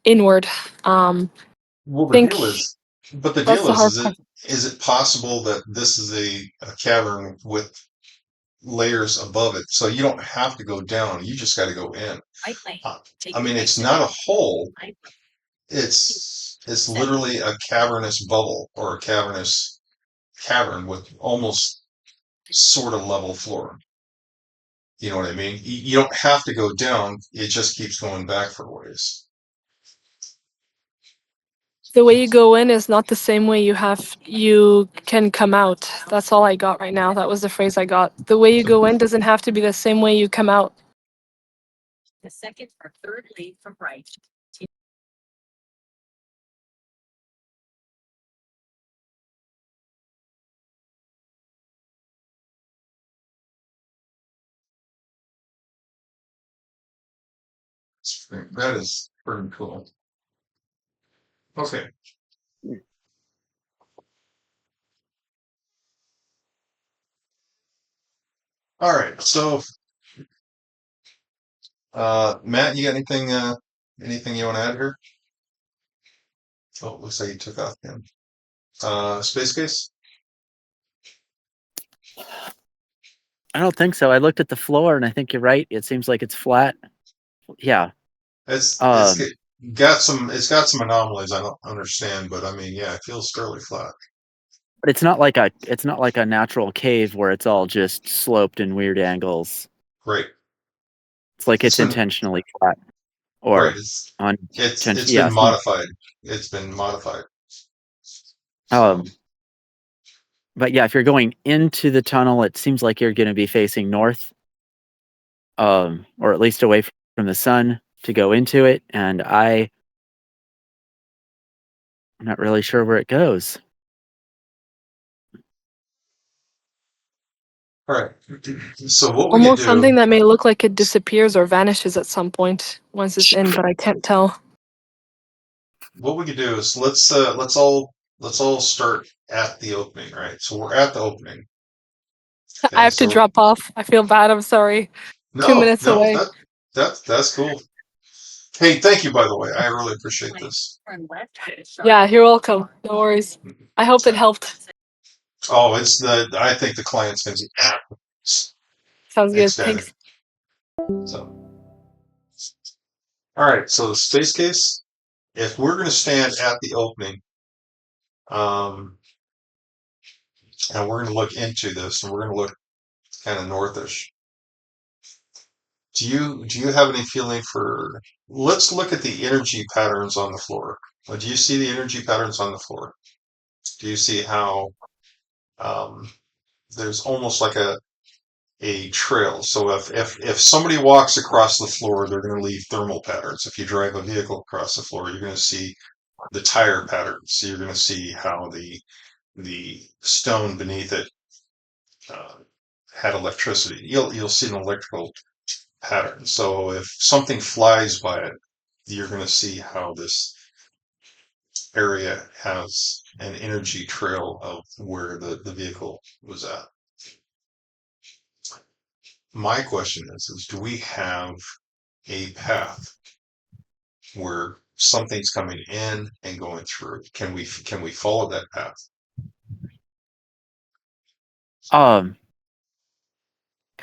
inward. Well, Think but the that's deal the hard is part. it possible that this is a cavern with layers above it, so you don't have to go down, you just got to go in. Uh, I mean, it's not a hole, it's literally a cavernous bubble or a cavernous cavern with almost sort of level floor. You know what I mean? You don't have to go down, it just keeps going back for ways. The way you go in is not the same way you can come out. That's all I got right now. That was the phrase I got. The way you So go in doesn't have to be the same way you come out. that is pretty cool. Okay. All right. So, Matt, you got anything you want to add here? Oh, looks like you took off again. Space case? I don't think so. I looked at the floor and I think you're right. It seems like it's flat. Yeah. It's Um, it's got some anomalies I don't understand, but I mean, yeah, it feels fairly flat. but it's not like a natural cave where it's all just sloped in weird angles. Great. It's like It's it's been intentionally flat right. or unintentional. It's Yeah. been modified. It's been modified. So Um, but yeah, if you're going into the tunnel, it seems like you're going to be facing north, or at least away from the sun to go into it. And I'm not really sure where it goes. All right. So what we could Almost do, something that may look like it disappears or vanishes at some point once it's in, but I can't tell. is let's all start at the opening, right? So we're at the opening. I Okay. have to So drop off. I feel bad. I'm sorry. Two no, minutes no, away. that's cool. Hey, thank you, by the way. I really appreciate this. Yeah, you're welcome. No worries. I hope it helped. Oh, I think the client's going to be Sounds good. ecstatic. Thanks. So, all right. So the space case, if we're going to stand at the opening, um, and we're going to look into this, and we're going to look kind of northish. Do you have any feeling for? Let's look at the energy patterns on the floor. Do you see the energy patterns on the floor? Do you see how um, there's almost like a trail? So if somebody walks across the floor, they're going to leave thermal patterns. If you drive a vehicle across the floor, you're going to see the tire patterns. So you're going to see how the stone beneath it uh, had electricity. You'll see an electrical pattern. So if something flies by it, you're going to see how this area has an energy trail of where the vehicle was at. My question is do we have a path where something's coming in and going through? Can we follow that path? Um,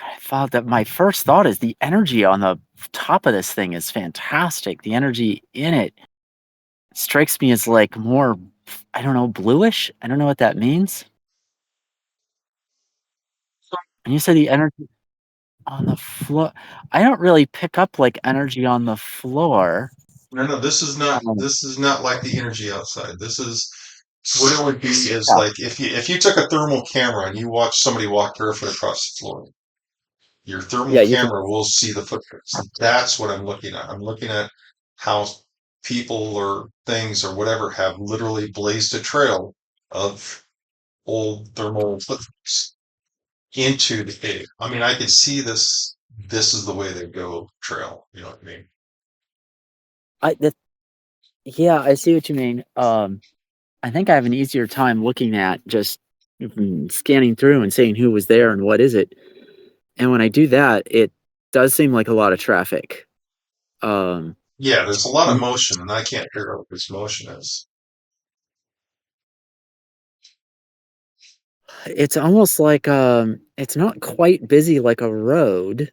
I thought that my first thought is the energy on the top of this thing is fantastic. The energy in it strikes me as like more, I don't know, bluish. I don't know what that means. And you said the energy on the floor. I don't really pick up like energy on the floor. No, this is not Um, this is not like the energy outside. This is what it would be is yeah, like if you took a thermal camera and you watch somebody walk barefoot across the floor, your thermal yeah, you can. camera will see the footprints. That's what I'm looking at. I'm looking at how people or things or whatever have literally blazed a trail of old thermal footprints into the cave. I mean, I can see this. This is the way they go trail. You know what I mean? I that, yeah, I see what you mean. I think I have an easier time looking at just scanning through and saying who was there and what is it. And when I do that, it does seem like a lot of traffic. Um, Yeah, there's a lot of motion, and I can't figure out what this motion is. it's almost like it's not quite busy like a road,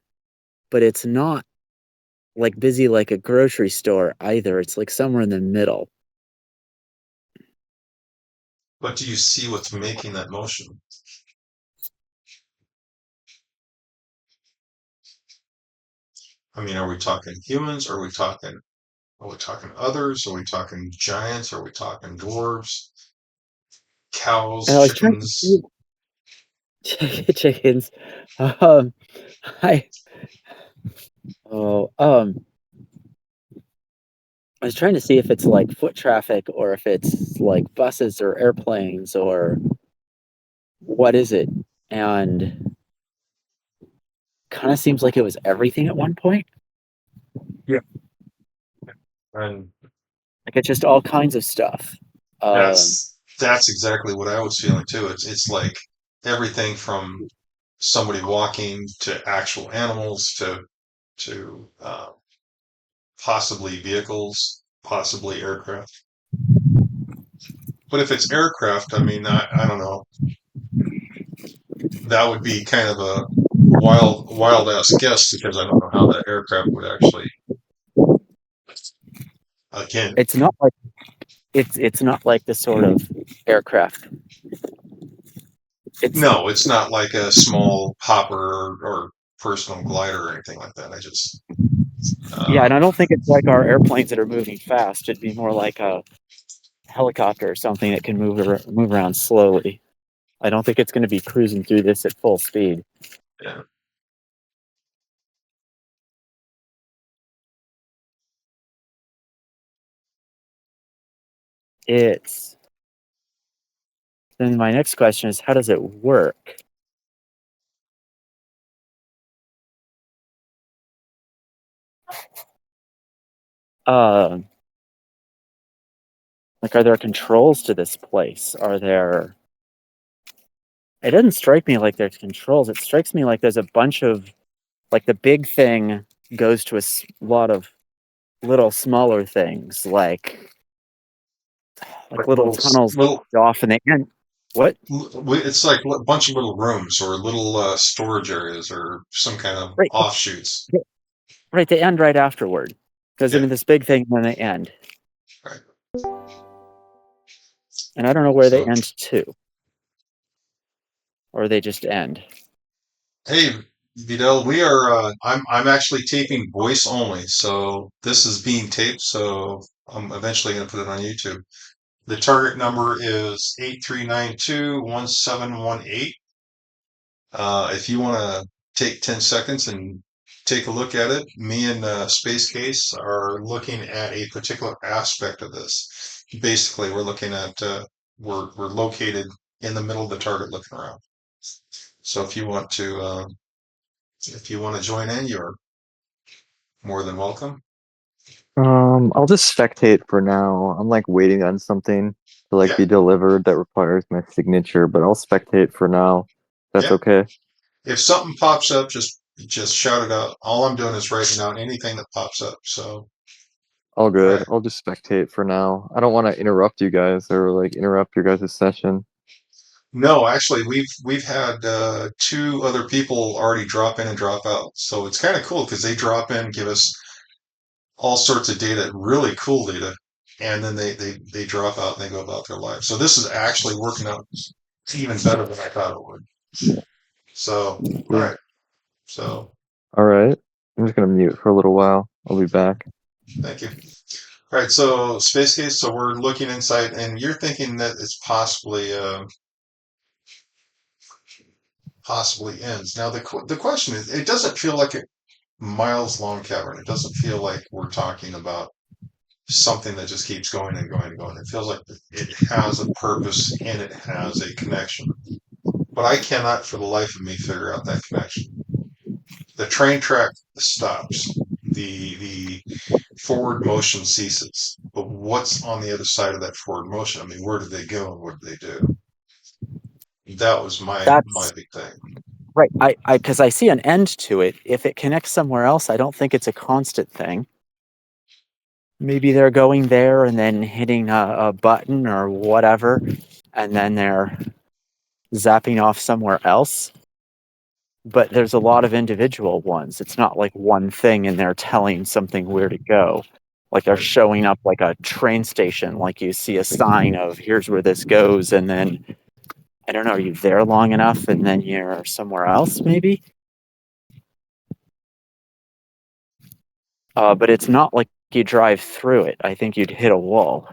but it's not like busy like a grocery store either. It's like somewhere in the middle. But do you see what's making that motion? I mean, are we talking humans? Are we talking others? Are we talking giants? Are we talking dwarves? And Cows, I was trying to chickens? see chickens. Um, I oh I was trying to see if it's like foot traffic or if it's like buses or airplanes or what is it? And kind of seems like it was everything at one point. Yeah. And Like it's just all kinds of stuff. Um, that's exactly what I was feeling too. It's like everything from somebody walking to actual animals to possibly vehicles, possibly aircraft. But if it's aircraft, I mean, I don't know. That would be kind of a wild ass guess because I don't know how that aircraft would actually. Again, it's not like it's not like the sort of aircraft. It's no, it's not like a small hopper or personal glider or anything like that. I just, Yeah, and uh, I don't think it's like our airplanes that are moving fast. It'd be more like a helicopter or something that can move around slowly. I don't think it's going to be cruising through this at full speed. yeah. it's then my next question is, how does it work? Like, are there controls to this place? Are there? It doesn't strike me like there's controls. It strikes me like there's a bunch of, like, the big thing goes to a lot of little smaller things, like little tunnels little. off in the end. What? It's like a bunch of little rooms or little storage areas or some kind of Right, offshoots. right. They end right afterward. Goes Yeah. into this big thing, and then they end. Right. And I don't know where they So, end to, or they just end. hey, Vidal, we are. I'm actually taping voice only, so this is being taped. So I'm eventually going to put it on YouTube. The target number is 83921718. If you want to take 10 seconds and take a look at it, me and Space Case are looking at a particular aspect of this. Basically, we're looking at we're located in the middle of the target, looking around. So if you want to join in, you're more than welcome. I'll just spectate for now. I'm like waiting on something to like Yeah, be delivered that requires my signature, but I'll spectate for now. That's yeah. okay. If something pops up, just shout it out. All I'm doing is writing down anything that pops up. So, All all good. right. I'll just spectate for now. I don't want to interrupt you guys or like interrupt your guys' session. No, actually, we've had two other people already drop in and drop out. So it's kind of cool because they drop in, give us all sorts of data, really cool data, and then they drop out and they go about their life. So this is actually working out even better than I thought it would. So, all Yeah. right. So, All right. I'm just gonna mute for a little while. I'll be back. thank you. All right. So, space case. So we're looking inside, and you're thinking that it's possibly ends. Now, the question is, it doesn't feel like a miles long cavern. It doesn't feel like we're talking about something that just keeps going and going and going. It feels like it has a purpose and it has a connection. But I cannot for the life of me figure out that connection. The train track stops. The forward motion ceases. But what's on the other side of that forward motion? I mean, where did they go and what did they do? That was my That's big thing. right. Because I see an end to it. If it connects somewhere else, I don't think it's a constant thing. Maybe they're going there and then hitting a button or whatever, and then they're zapping off somewhere else. But there's a lot of individual ones. It's not like one thing and they're telling something where to go. Like they're Right. showing up like a train station, like you see a sign of here's where this goes, and then I don't know, are you there long enough and then you're somewhere else maybe? But it's not like you drive through it. I think you'd hit a wall.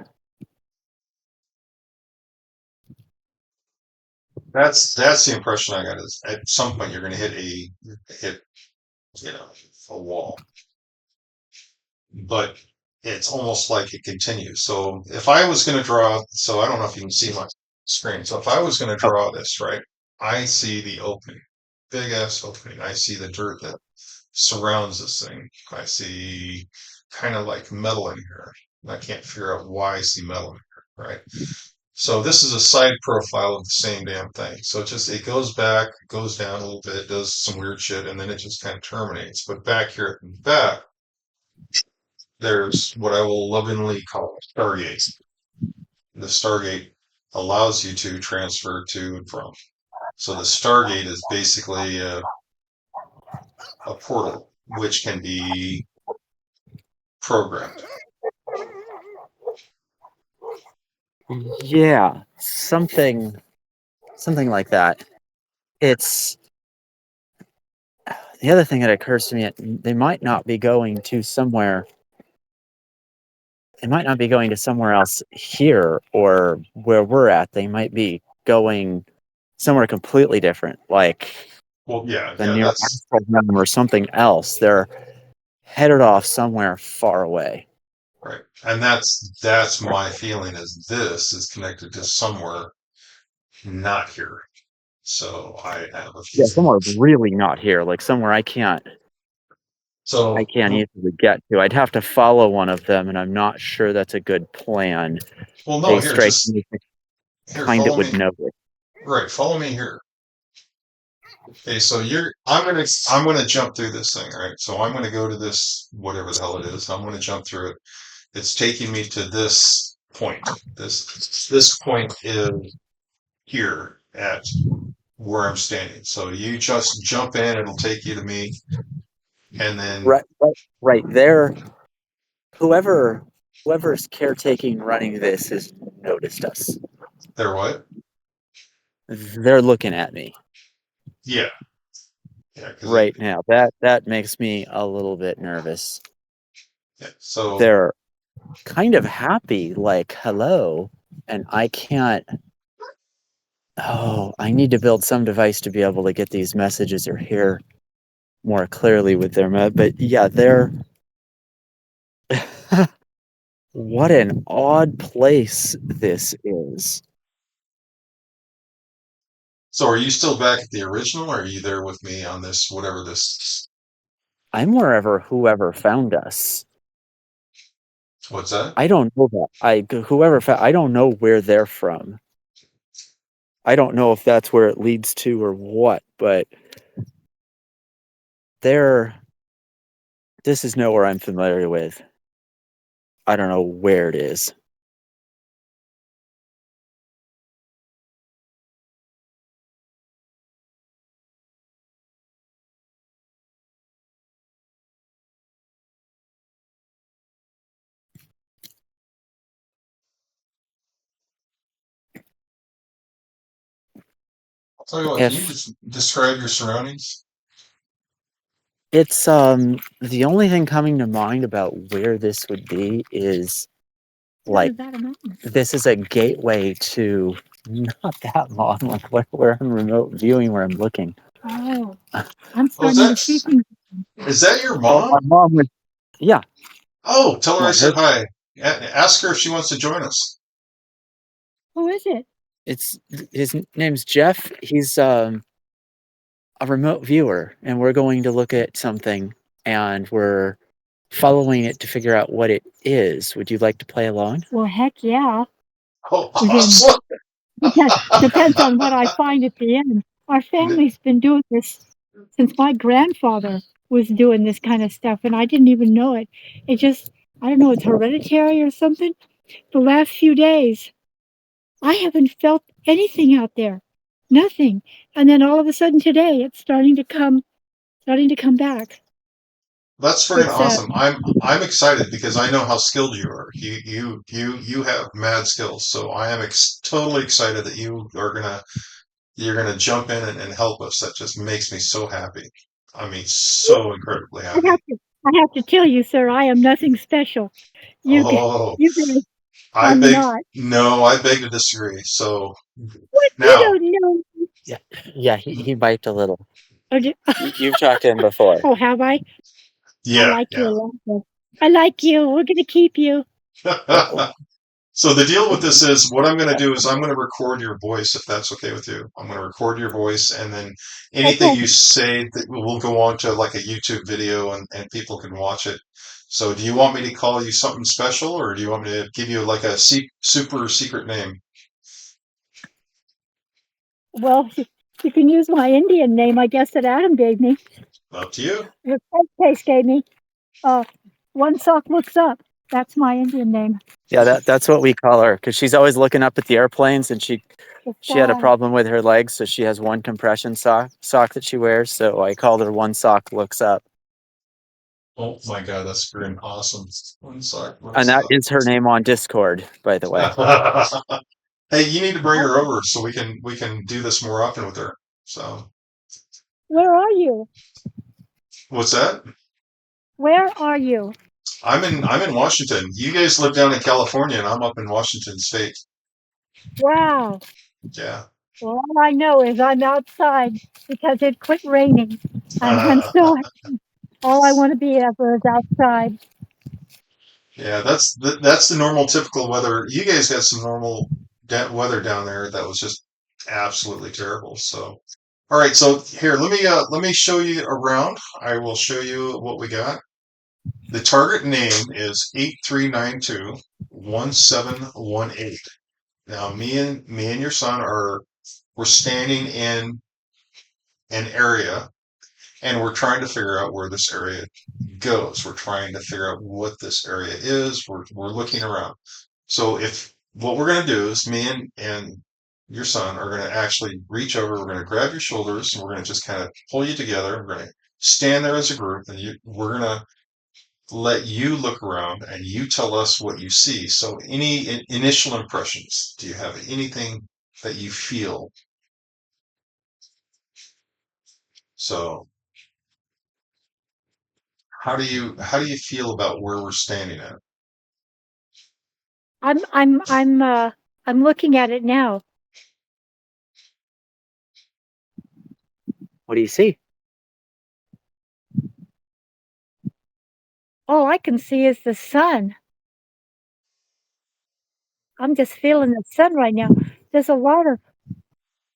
That's the impression I got is at some point you're gonna hit a wall. But it's almost like it continues. So if I was going to draw, so I don't know if you can see my screen. So if I was going to Oh, draw this, right, I see the opening, big ass opening. I see the dirt that surrounds this thing. I see kind of like metal in here. I can't figure out why I see metal in here, right? So this is a side profile of the same damn thing. So it goes back, goes down a little bit, does some weird shit, and then it just kind of terminates. But back here at the back, there's what I will lovingly call a Stargate. The Stargate allows you to transfer to and from. So the Stargate is basically a portal which can be programmed. yeah, something like that. It's the other thing that occurs to me. They might not be going to somewhere. They might not be going to somewhere else here or where we're at. They might be going somewhere completely different, like Well, yeah, the yeah, near that's astral realm or something else. They're headed off somewhere far away. Right. And that's my feeling is this is connected to somewhere not here. So I have a Yeah, feeling. somewhere really not here, like somewhere I can't So easily get to. I'd have to follow one of them, and I'm not sure that's a good plan. well, no, They here, strike just me as the here, kind that follow would me. know it. Right, follow me here. Okay, so I'm gonna jump through this thing, right? So I'm gonna go to this whatever the hell it is. I'm gonna jump through it. It's taking me to this point. This point is here at where I'm standing. So you just jump in, it'll take you to me, and then Right there. Whoever's caretaking running this has noticed us. there what? They're looking at me Yeah, yeah, because right now. That makes me a little bit nervous. yeah. So They're kind of happy, like hello, and I can't. Oh, I need to build some device to be able to get these messages or hear more clearly with their but yeah, they're what an odd place this is. so are you still back at the original, or are you there with me on this whatever this? I'm wherever whoever found us. What's that? I don't know that. I don't know where they're from. I don't know if that's where it leads to or what, but they're this is nowhere I'm familiar with. I don't know where it is. I'll tell you what. Can you If just describe your surroundings? it's the only thing coming to mind about where this would be is like this is a gateway to not that long, like where I'm remote viewing where I'm looking. Oh, I'm Oh, starting to see things. is that your Oh, mom? my mom would. Yeah, Oh, tell her I want her. said hi. Ask her if she wants to join us. Who is it? It's his name's Jeff. He's a remote viewer, and we're going to look at something, and we're following it to figure out what it is. Would you like to play along? Well, heck yeah. Oh, Within awesome. depends on what I find at the end. Our family's been doing this since my grandfather was doing this kind of stuff, and I didn't even know it. It just, I don't know, it's hereditary or something. The last few days, I haven't felt anything out there, nothing. And then all of a sudden today, it's starting to come back. That's freaking It's awesome. I'm excited because I know how skilled you are. You have mad skills. So I am totally excited that you're gonna jump in and help us. That just makes me so happy. I mean, so incredibly I happy. have to, I have to tell you, sir, I am nothing special. You, Oh, you guys I are beg. not. No, I beg to disagree. So What? You now, don't know. Yeah, yeah. He biked a little. Oh, You've talked to him before. oh, have I? I yeah, like you yeah. a lot. Though. I like you. We're gonna keep you. So the deal with this is what I'm going to do is I'm going to record your voice if that's okay with you. I'm going to record your voice and then anything Okay. you say that will go on to like a YouTube video and people can watch it. So do you want me to call you something special or do you want me to give you like a super secret name? Well, you can use my Indian name, I guess, that Adam gave me. Up to you. The case gave me. Uh, One sock looks up. That's my Indian name. Yeah, that's what we call her because she's always looking up at the airplanes, and she had a problem with her legs, so she has one compression sock that she wears. So I called her One Sock Looks Up, Oh my God, that's freaking awesome. One sec. and that is her name on Discord, by the way. Hey, you need to bring her over so we can do this more often with her. So Where are you? what's that? Where are you? I'm in Washington. You guys live down in California, and I'm up in Washington State. Wow. Yeah. Well, all I know is I'm outside because it quit raining. I'm so all I want to be ever is outside. Yeah, that's the normal, typical weather. You guys had some normal weather down there that was just absolutely terrible. So, all right. So here, let me show you around. I will show you what we got. The target name is 8392-1718. Now, me and your son we're standing in an area, and we're trying to figure out where this area goes. We're trying to figure out what this area is. We're looking around. So if what we're going to do is me and your son are going to actually reach over. We're going to grab your shoulders, and we're going to just kind of pull you together. We're going to stand there as a group, and we're going to let you look around, and you tell us what you see. So any initial impressions? Do you have anything that you feel? So how do you feel about where we're standing at? I'm looking at it now. What do you see? All I can see is the sun. I'm just feeling the sun right now. There's a lot of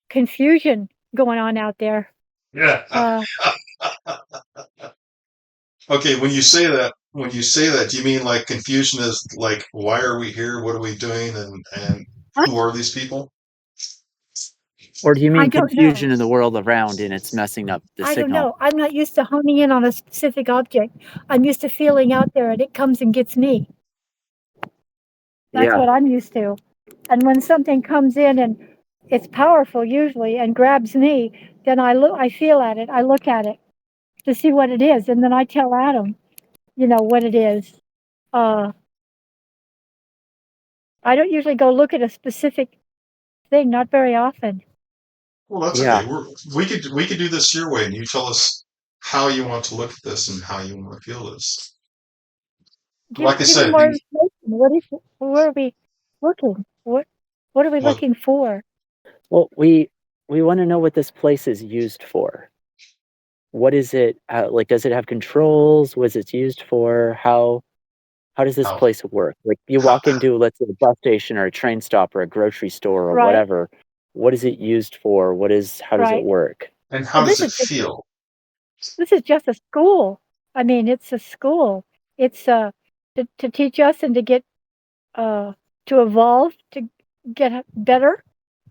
confusion going on out there. Yeah. Uh, Okay, when you say that, do you mean like confusion is like, why are we here? What are we doing? And who are these people? Or do you I mean don't know. confusion in the world around and it's messing up the I don't signal? know. I'm not used to honing in on a specific object. I'm used to feeling out there and it comes and gets me. That's Yeah. what I'm used to. And when something comes in and it's powerful usually and grabs me, then I feel at it. I look at it to see what it is, and then I tell Adam, what it is. Uh, I don't usually go look at a specific thing, not very often. Well, that's Yeah. okay. We could do this your way, and you tell us how you want to look at this and how you want to feel this. Like I Give me said, more information. Where are we looking? What are we well, looking for? Well, we want to know what this place is used for. What is it like? Does it have controls? What is it used for? How does this how, place work? Like you how, walk into, let's say, a bus station or a train stop or a grocery store or Right, whatever. What is it used for? How does it right. work? and how Well, does it feel? this is just a school. I mean, it's a school. It's to teach us and to get uh to evolve, to get better,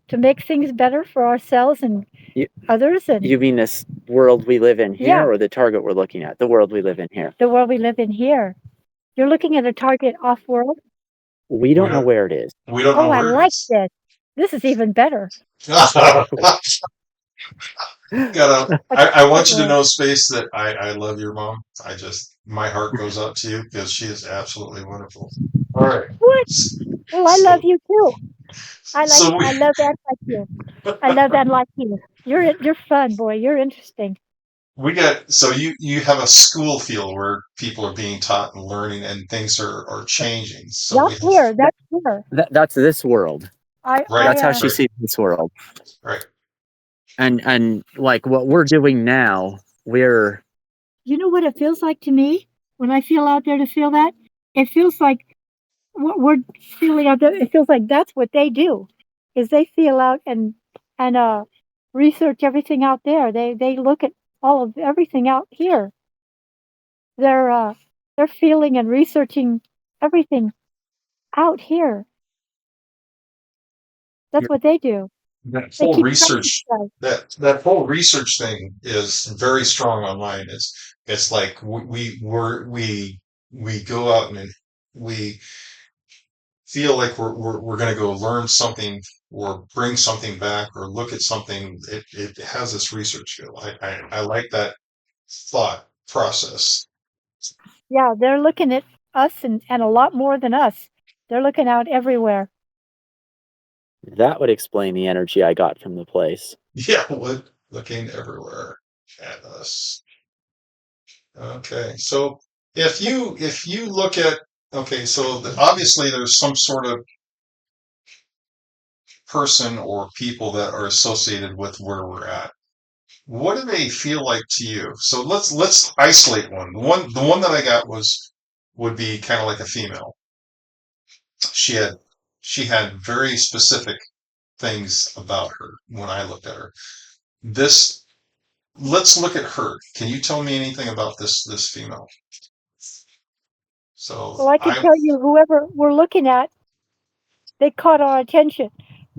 to make things better for ourselves and You, others, and you mean this world we live in here yeah, or the target we're looking at? The world we live in here. the world we live in here. You're looking at a target off world. We We don't know don't where it is. we don't know Oh, I where it like is. this. This is even better. Gotta, A I target want you to world. know, Space, that I love your mom. My heart goes out to you because she is absolutely wonderful. All right. What? Well, I love So, you too. so we, I love that like you. I love that like you. You're fun, boy. You're interesting. so you have a school feel where people are being taught and learning and things are changing. So we That's have, here. That's here. That's this world. right, That's how she right, sees this world. right. And like what we're doing now, we're You know what it feels like to me when I feel out there to feel that? It feels like what we're feeling out there. It feels like that's what they do, is they feel out and research everything out there. They look at all of everything out here. They're uh, they're feeling and researching everything out here. That's what they do. That They whole keep track of research, stuff. that whole research thing is very strong online. It's like we go out and we feel like we're going to go learn something or bring something back or look at something. It has this research feel. I like that thought process. Yeah, they're looking at us and a lot more than us. They're looking out everywhere. that would explain the energy I got from the place. Yeah, looking everywhere at us. Okay, so if you look at, okay, so obviously there's some sort of person or people that are associated with where we're at. What do they feel like to you? So let's isolate one. The one that I got was would be kind of like a female. She had very specific things about her when I looked at her. This Let's look at her. Can you tell me anything about this female? So Well, I can tell you, whoever we're looking at, they caught our attention.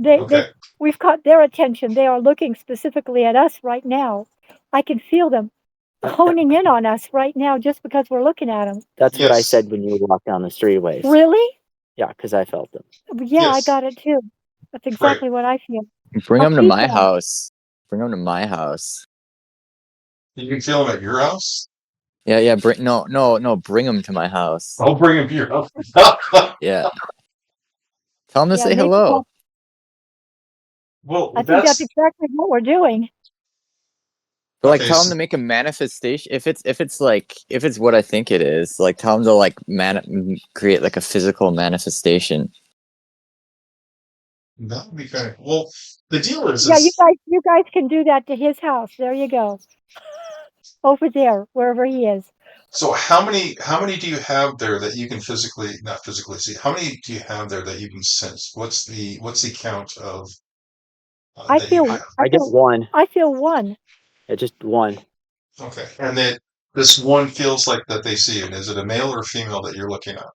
okay. We've caught their attention. They are looking specifically at us right now. I can feel them honing in on us right now just because we're looking at them. That's what I Yes. said when you walked down the streetways. Really? Yeah, because I felt them. Yeah, I Yes. got it too. That's exactly what I feel. Bring I'll them to keep my them. house. Bring them to my house. You can feel them at your house. Yeah. Bring them to my house. I'll bring them to your house. Yeah. Tell them to Yeah, say maybe hello. Well, I think that's exactly what we're doing. But like, okay, tell them to make a manifestation. If it's what I think it is, like, tell them to like create like a physical manifestation. that would be kind of well. The deal is, Yeah, you guys can do that to his house. There you go. Over there, wherever he is. so how many do you have there that you can not physically see? How many do you have there that you can sense? What's the count of I that you feel have? I get one. I feel one. Yeah, just one. Okay, and that this one feels like that they see it. Is it a male or a female that you're looking at?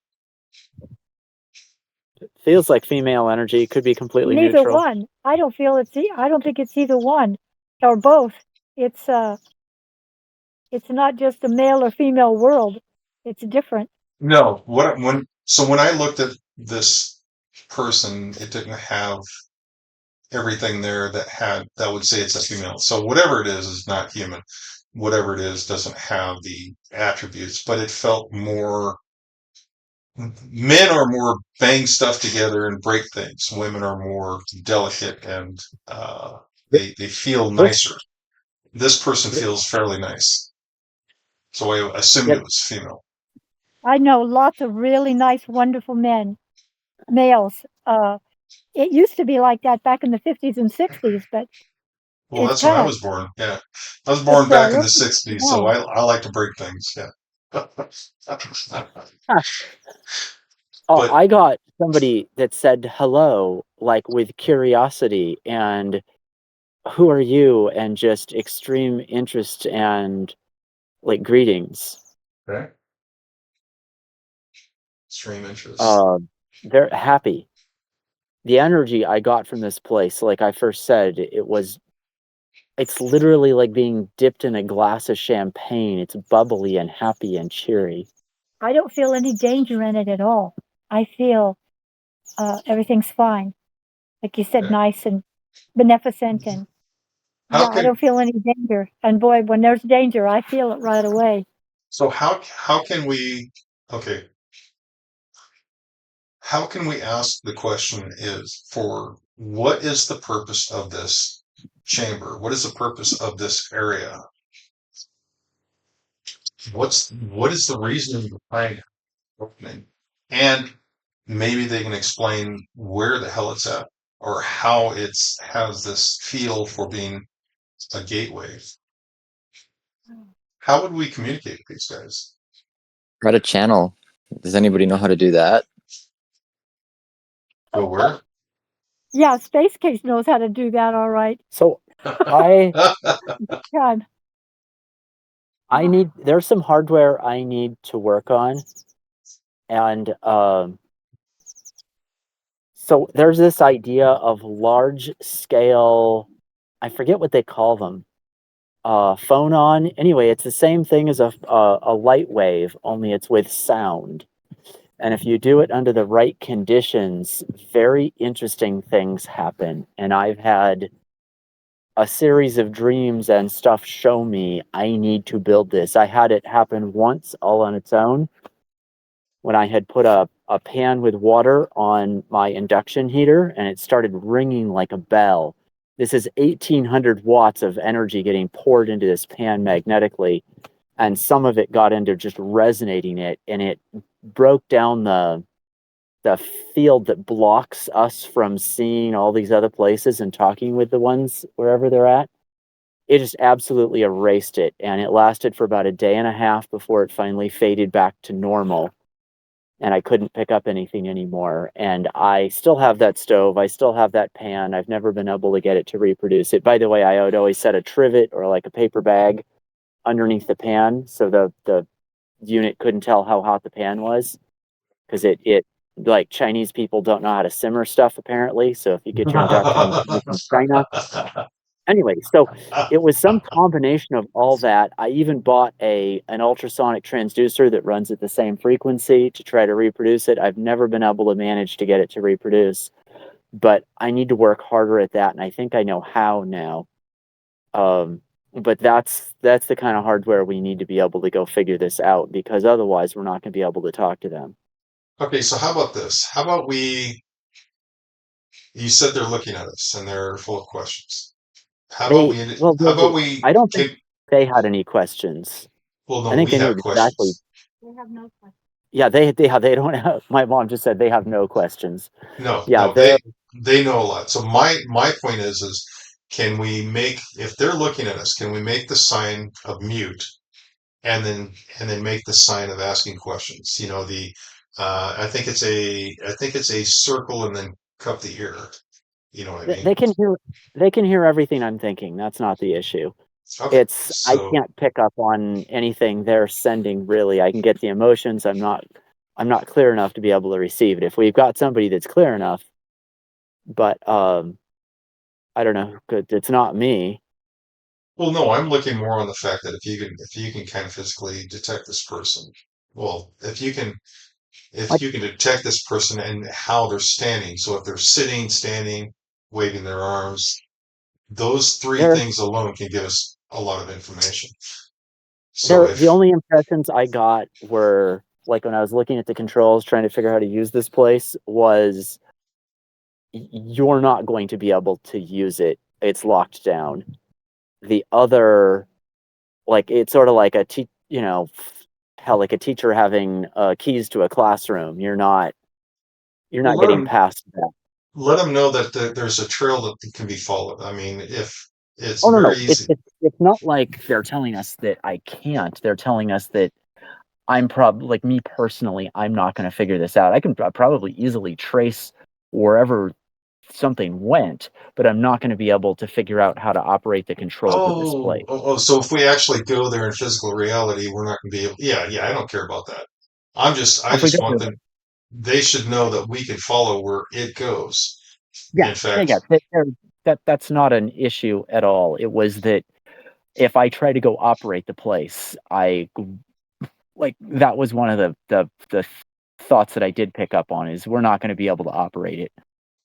It feels like female energy. Could be completely Neither neutral. one. I don't feel I don't think it's either one or both. It's not just a male or female world. It's different. No. When I looked at this person, it didn't have everything there that would say it's a female. So whatever it is not human. Whatever it is doesn't have the attributes, but it felt more. Men are more bang stuff together and break things. Women are more delicate and they feel nicer. This person feels fairly nice, so I assumed Yep. it was female. I know lots of really nice, wonderful males. It used to be like that back in the 50s and 60s, but Well, it's that's when kind I of was born. Yeah, I was born a back in little the '60s, so now. I like to break things. Yeah. Oh, But I got somebody that said hello, like with curiosity and who are you, and just extreme interest and like greetings. okay. Extreme interest. They're happy. The energy I got from this place, like I first said, it's literally like being dipped in a glass of champagne. It's bubbly and happy and cheery. I don't feel any danger in it at all. I feel everything's fine. Like you said, Okay. nice and beneficent, and How yeah, I can don't feel any danger. And boy, when there's danger, I feel it right away. so how can we okay? How can we ask the question is for what is the purpose of this chamber? What is the purpose of this area? What is the reason behind opening? And maybe they can explain where the hell it's at or how it's has this feel for being a gateway. How would we communicate with these guys? Write a channel. Does anybody know how to do that? Go where? Yeah, Space Case knows how to do that all right. So I God. there's some hardware I need to work on, and so there's this idea of large scale, I forget what they call them, phonon. Anyway, it's the same thing as a light wave, only it's with sound. And if you do it under the right conditions, very interesting things happen. And I've had a series of dreams and stuff show me I need to build this. I had it happen once all on its own when I had put a pan with water on my induction heater and it started ringing like a bell. This is 1800 watts of energy getting poured into this pan magnetically, and some of it got into just resonating it, and it broke down the field that blocks us from seeing all these other places and talking with the ones wherever they're at. It just absolutely erased it, and it lasted for about a day and a half before it finally faded back to normal. and I couldn't pick up anything anymore. And I still have that stove. I still have that pan. I've never been able to get it to reproduce it. By the way, I would always set a trivet or like a paper bag underneath the pan so the unit couldn't tell how hot the pan was, because it like Chinese people don't know how to simmer stuff apparently. So if you get your induction from China, anyway, so it was some combination of all that. I even bought an ultrasonic transducer that runs at the same frequency to try to reproduce it. I've never been able to manage to get it to reproduce, but I need to work harder at that, and I think I know how now. But that's the kind of hardware we need to be able to go figure this out, because otherwise we're not going to be able to talk to them. Okay, so how about this? How about you said they're looking at us and they're full of questions. How about how about we I don't think can, they had any questions. well, I no, think we they knew have exactly. questions. They have no question. Yeah, they don't have. My mom just said they have no questions. No, Yeah, no, they're they know a lot. So my point is can we make, if they're looking at us, can we make the sign of mute and then make the sign of asking questions? You know, the I think it's a circle and then cup the ear. You know what I mean? they can hear everything I'm thinking. That's not the issue. Okay, It's I so can't pick up on anything they're sending really. I can get the emotions. I'm not clear enough to be able to receive it. If we've got somebody that's clear enough, but I don't know. It's not me. well, no, I'm looking more on the fact that if you can kind of physically detect this person, well, if Like you can detect this person and how they're standing, so if they're sitting, standing, waving their arms, those three they're things alone can give us a lot of information. So they're the if, only impressions I got were like when I was looking at the controls trying to figure out how to use this place was you're not going to be able to use it. It's locked down. The other, like it's sort of like how like a teacher having keys to a classroom. You're well, not getting past that. let them know that there's a trail that can be followed. I mean, if it's Oh no, very no, easy. it's not like they're telling us that I can't. They're telling us that I'm probably like me personally. I'm not going to figure this out. I can probably easily trace wherever something went, but I'm not going to be able to figure out how to operate the controls of this place. So if we actually go there in physical reality, we're not going to be able. Yeah, yeah. I don't care about that. I If we just go want there, them. They should know that we can follow where it goes. yeah, In yeah, fact, yeah. That's not an issue at all. It was that if I try to go operate the place, I like that was one of the thoughts that I did pick up on is we're not going to be able to operate it.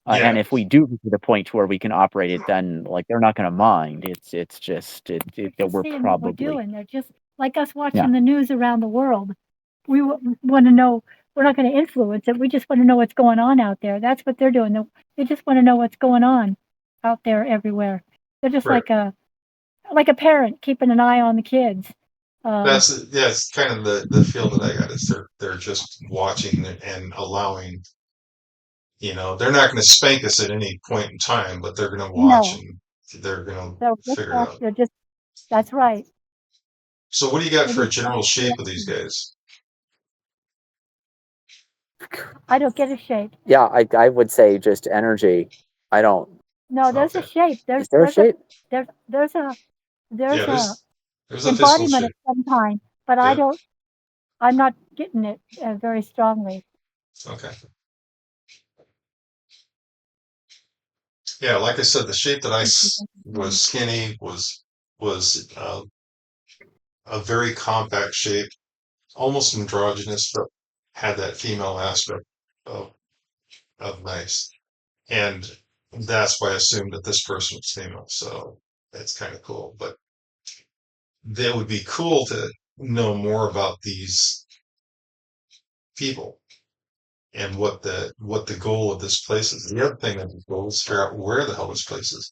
And yeah. if we do get to the point where we can operate it, then like they're not going to mind. It's just They're we're seeing what we're probably doing. They're just like us yeah. watching the news around the world. We want to know. We're not going to influence it. We just want to know what's going on out there. That's what they're doing. They just want to know what's going on out there everywhere. They're just Right. like a parent keeping an eye on the kids. That's kind of the feel that I got is they're just watching and allowing. You know, they're not going to spank us at any point in time, but they're going to watch No, and they're going they're to just figure it out. they're just that's right. So what do you got They're for a just general shape of these guys? I don't get a shape. Yeah, I would say just energy. I don't. No, there's a Okay. shape. Is there a shape? There's there's a Yeah, there's a there's a physical embodiment of shape. some kind, but Yeah. I'm not getting it very strongly. Okay. Yeah, like I said, the shape that was skinny was a very compact shape, almost androgynous, but had that female aspect of nice. And that's why I assumed that this person was female. So that's kind of cool. But that would be cool to know more about these people and what the goal of this place is. The other thing that we goal is figure out where the hell this place is.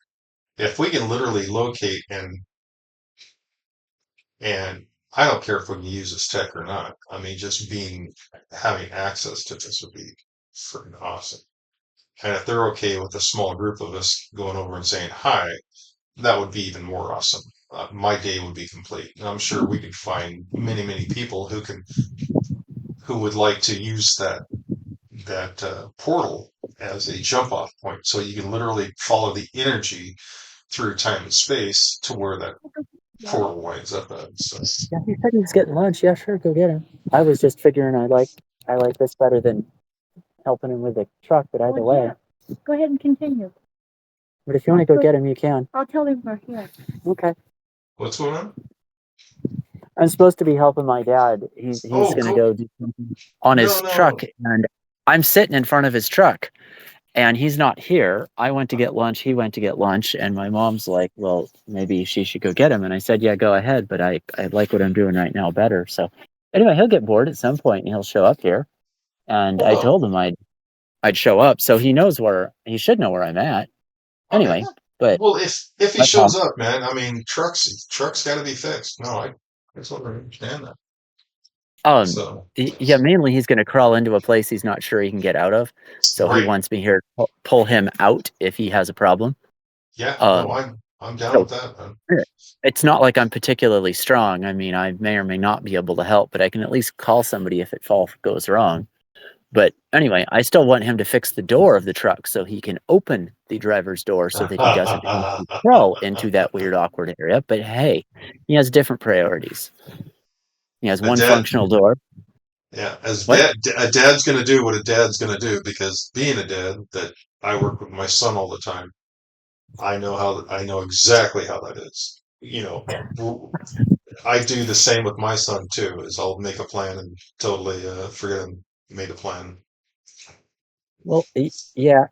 If we can literally locate and I don't care if we can use this tech or not. I mean, just having access to this would be freaking awesome. And if they're okay with a small group of us going over and saying hi, that would be even more awesome. My day would be complete. And I'm sure we could find many, many people who would like to use that portal as a jump off point, so you can literally follow the energy through time and space to where that portal winds up at. So, Yeah, he said he was getting lunch. Yeah, sure, go get him. I was just figuring I like this better than helping him with the truck, but either way. Go ahead and continue. But if you want to go get him, you can. I'll tell him we're here. Okay. what's going on? I'm supposed to be helping my dad. He's Oh, going to cool. go do something on his No. truck, and I'm sitting in front of his truck, and he's not here. I went to get lunch. He went to get lunch, and my mom's like, "Well, maybe she should go get him." And I said, "Yeah, go ahead, but I like what I'm doing right now better." So anyway, he'll get bored at some point, and he'll show up here. And I Oh. told him I'd show up, so he knows he should know where I'm at. Anyway, but Well, if he my shows up, man, I mean, trucks got to be fixed. No, I totally understand that. So, yeah, mainly he's going to crawl into a place he's not sure he can get out of. So he right. wants me here to pull him out if he has a problem. Yeah, no, I'm down with that, man. It's not like I'm particularly strong. I mean, I may or may not be able to help, but I can at least call somebody if it goes wrong. But anyway, I still want him to fix the door of the truck so he can open the driver's door so that he doesn't have to crawl into that weird, awkward area. But hey, he has different priorities. He has one functional door. Yeah, What? a dad's going to do what a dad's going to do, because being a dad, that I work with my son all the time, I know exactly how that is. You know, I do the same with my son too. Is I'll make a plan and totally forget I made a plan. Well, yeah,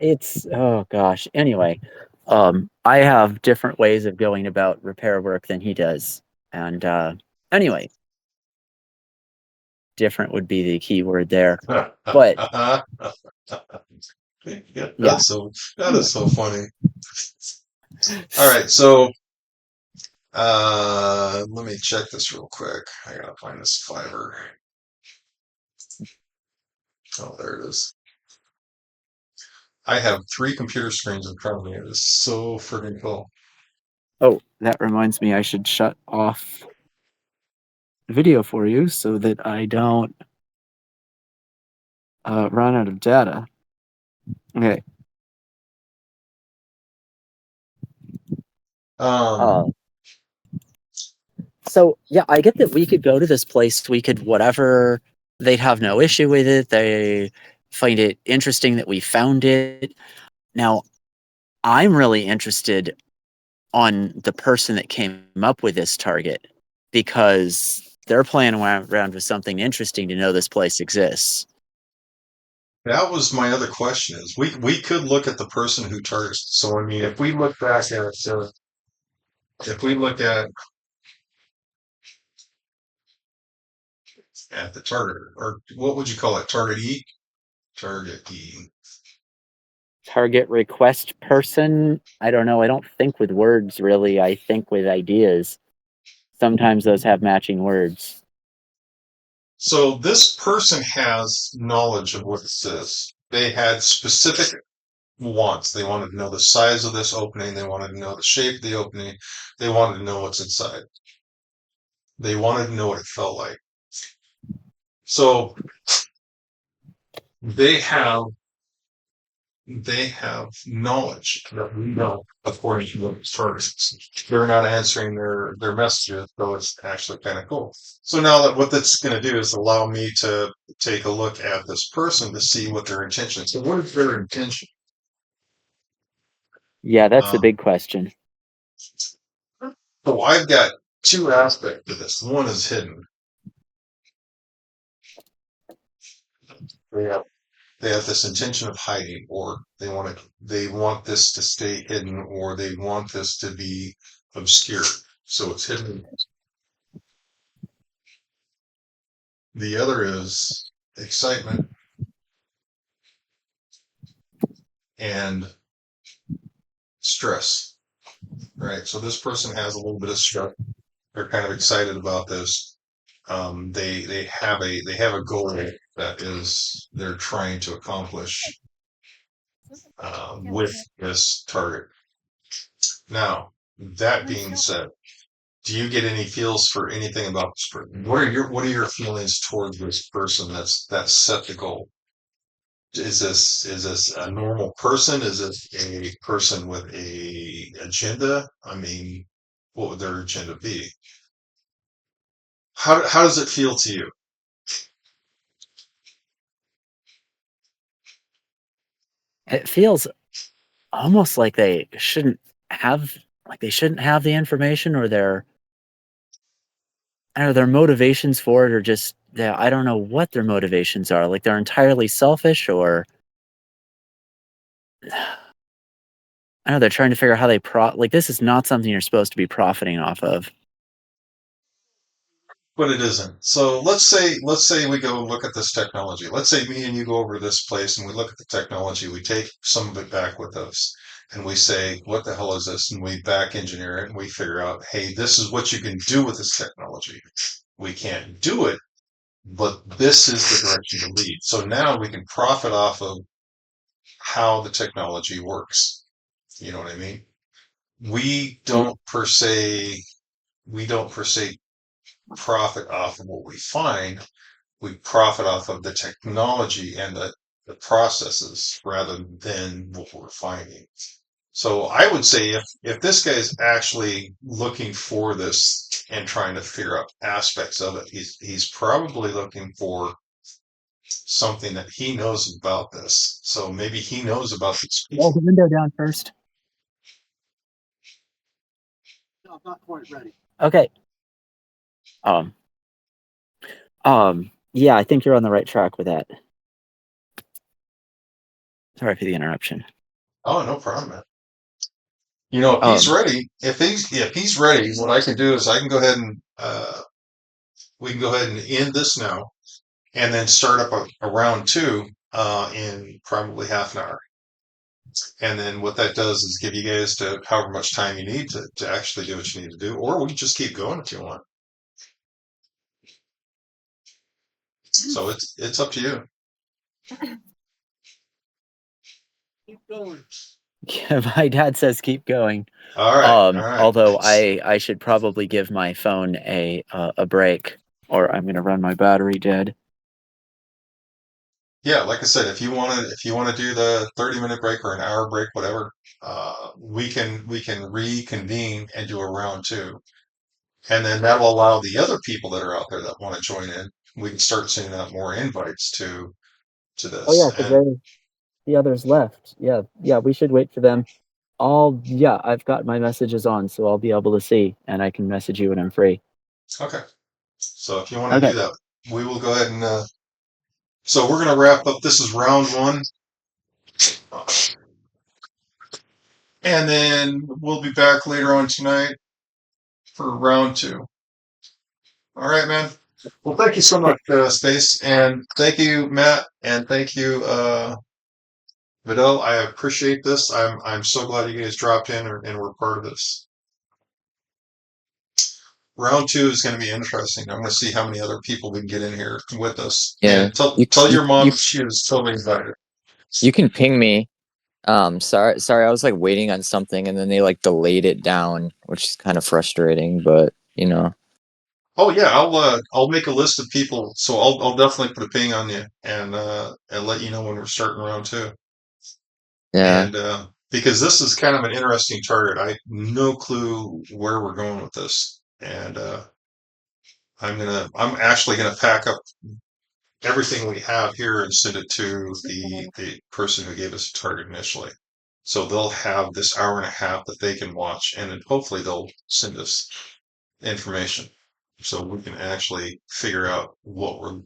oh gosh. Anyway, I have different ways of going about repair work than he does. And anyway, different would be the key word there. But yeah, yeah. that is so funny. All right, so let me check this real quick. I gotta find this fiber. Oh, there it is. I have 3 computer screens in front of me. It is so friggin' cool. Oh, that reminds me, I should shut off the video for you so that I don't run out of data. Okay. So yeah, I get that we could go to this place, we could whatever, they'd have no issue with it. They find it interesting that we found it. Now, I'm really interested on the person that came up with this target, because they're playing around with something interesting to know this place exists. That was my other question. Is we could look at the person who targets. So I mean, if we look back at if we look at the target, or what would you call it? Target E. Target request person? I don't know. I don't think with words really. I think with ideas. Sometimes those have matching words. So this person has knowledge of what this is. They had specific wants. They wanted to know the size of this opening. They wanted to know the shape of the opening. They wanted to know what's inside. They wanted to know what it felt like. So they have knowledge that we don't, according to those targets. They're not answering their messages, so it's actually kind of cool. So now that what that's going to do is allow me to take a look at this person to see what their intention is. So what is their intention? Yeah, that's the big question. So I've got 2 aspects to this. One is hidden. They have this intention of hiding, or they want this to stay hidden, or they want this to be obscure. So it's hidden. The other is excitement and stress. Right. So this person has a little bit of stress. They're kind of excited about this. They have a goal that is they're trying to accomplish with this target. Now, that being said, do you get any feels for anything about this person? What are your feelings towards this person that's set the goal? Is this a normal person? Is it a person with a agenda? I mean, what would their agenda be? How does it feel to you? It feels almost like they shouldn't have the information, or their motivations for it are just I don't know what their motivations are. Like they're entirely selfish, or I know they're trying to figure out how they like this is not something you're supposed to be profiting off of. But it isn't. So let's say we go look at this technology. Let's say me and you go over to this place and we look at the technology. We take some of it back with us and we say, what the hell is this? And we back engineer it and we figure out, hey, this is what you can do with this technology. We can't do it, but this is the direction to lead. So now we can profit off of how the technology works. You know what I mean? We don't per se profit off of what we find. We profit off of the technology and the processes rather than what we're finding. So I would say if this guy is actually looking for this and trying to figure out aspects of it, he's probably looking for something that he knows about this. So maybe he knows about this. Roll the window down first. No, I'm not quite ready. Okay. Yeah, I think you're on the right track with that. Sorry for the interruption. Oh, no problem, man. You know, if he's ready, if he's ready, what I can do is I can go ahead and we can go ahead and end this now, and then start up a round two in probably half an hour. And then what that does is give you guys to however much time you need to actually do what you need to do, or we can just keep going if you want. So it's up to you. Keep going. Yeah, my dad says keep going. All right. All right. Although I should probably give my phone a break, or I'm gonna run my battery dead. Yeah, like I said, if you want to do the 30-minute break or an hour break, whatever, we can reconvene and do a round two, and then that will allow the other people that are out there that want to join in. We can start sending out more invites to this. Oh yeah, because the others left. Yeah, we should wait for them. I've got my messages on, so I'll be able to see, and I can message you when I'm free. Okay. So if you want to do that, we will go ahead and. So we're going to wrap up. This is round one. And then we'll be back later on tonight for round two. All right, man. Well, thank you so much, Space. And thank you, Matt. And thank you, Vidal. I appreciate this. I'm so glad you guys dropped in and were part of this. Round two is going to be interesting. I'm going to see how many other people we can get in here with us. Yeah. And tell your mom she was totally invited. You can ping me. Sorry, I was like waiting on something and then they like delayed it down, which is kind of frustrating, but you know. Oh yeah, I'll make a list of people, so I'll definitely put a ping on you and let you know when we're starting round two. Yeah. And because this is kind of an interesting target, I have no clue where we're going with this, and I'm actually gonna pack up everything we have here and send it to the person who gave us a target initially. So they'll have this hour and a half that they can watch, and then hopefully they'll send us information so we can actually figure out what we're,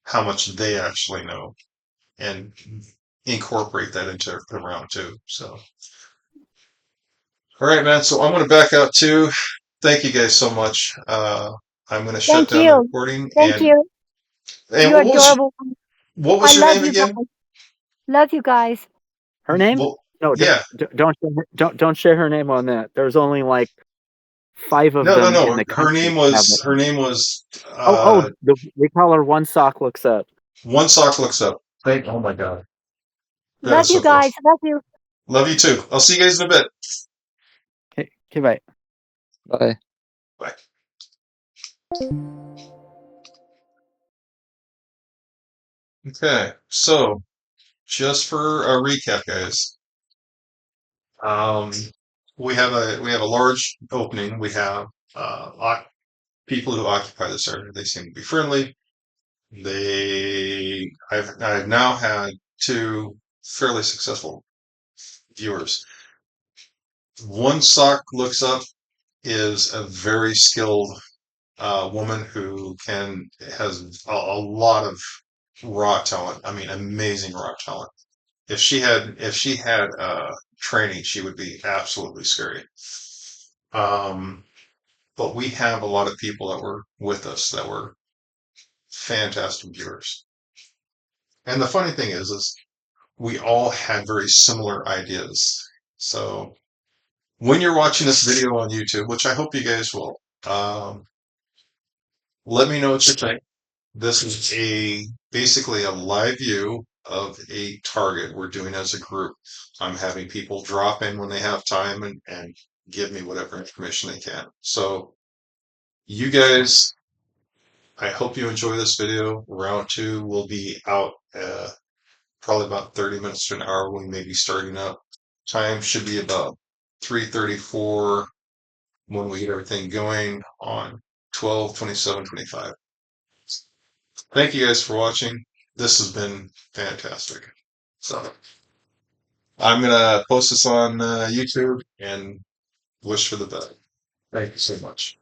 how much they actually know and incorporate that into the round two. So, all right, man. So I'm going to back out too. Thank you guys so much. I'm going to shut down the recording. Thank you. And You're adorable. What was your name again? Love you guys. Her name? Well, no, yeah. Don't share her name on that. There's only like 5 of them in the country. Her name was. We call her One Sock Looks Up. One Sock Looks Up. Oh my God. Love you guys. Love you. Love you too. I'll see you guys in a bit. Okay, bye. Bye. Bye. Okay, so just for a recap, guys, um, we have a large opening. We have people who occupy this area. They seem to be friendly. I've now had two fairly successful viewers. One sock looks up is a very skilled woman who has a lot of raw talent. I mean, amazing raw talent. If she had training, she would be absolutely scary. Um, but we have a lot of people that were with us that were fantastic viewers. And the funny thing is we all had very similar ideas. So when you're watching this video on YouTube, which I hope you guys will, let me know what you think. This is basically a live view of a target we're doing as a group. I'm having people drop in when they have time and give me whatever information they can. So you guys, I hope you enjoy this video. Round two will be out probably about 30 minutes to an hour. We may be starting up. Time should be about 3:34 when we get everything going on 12/27/25. Thank you guys for watching. This has been fantastic. So I'm gonna post this on YouTube and wish for the best. Thank you so much.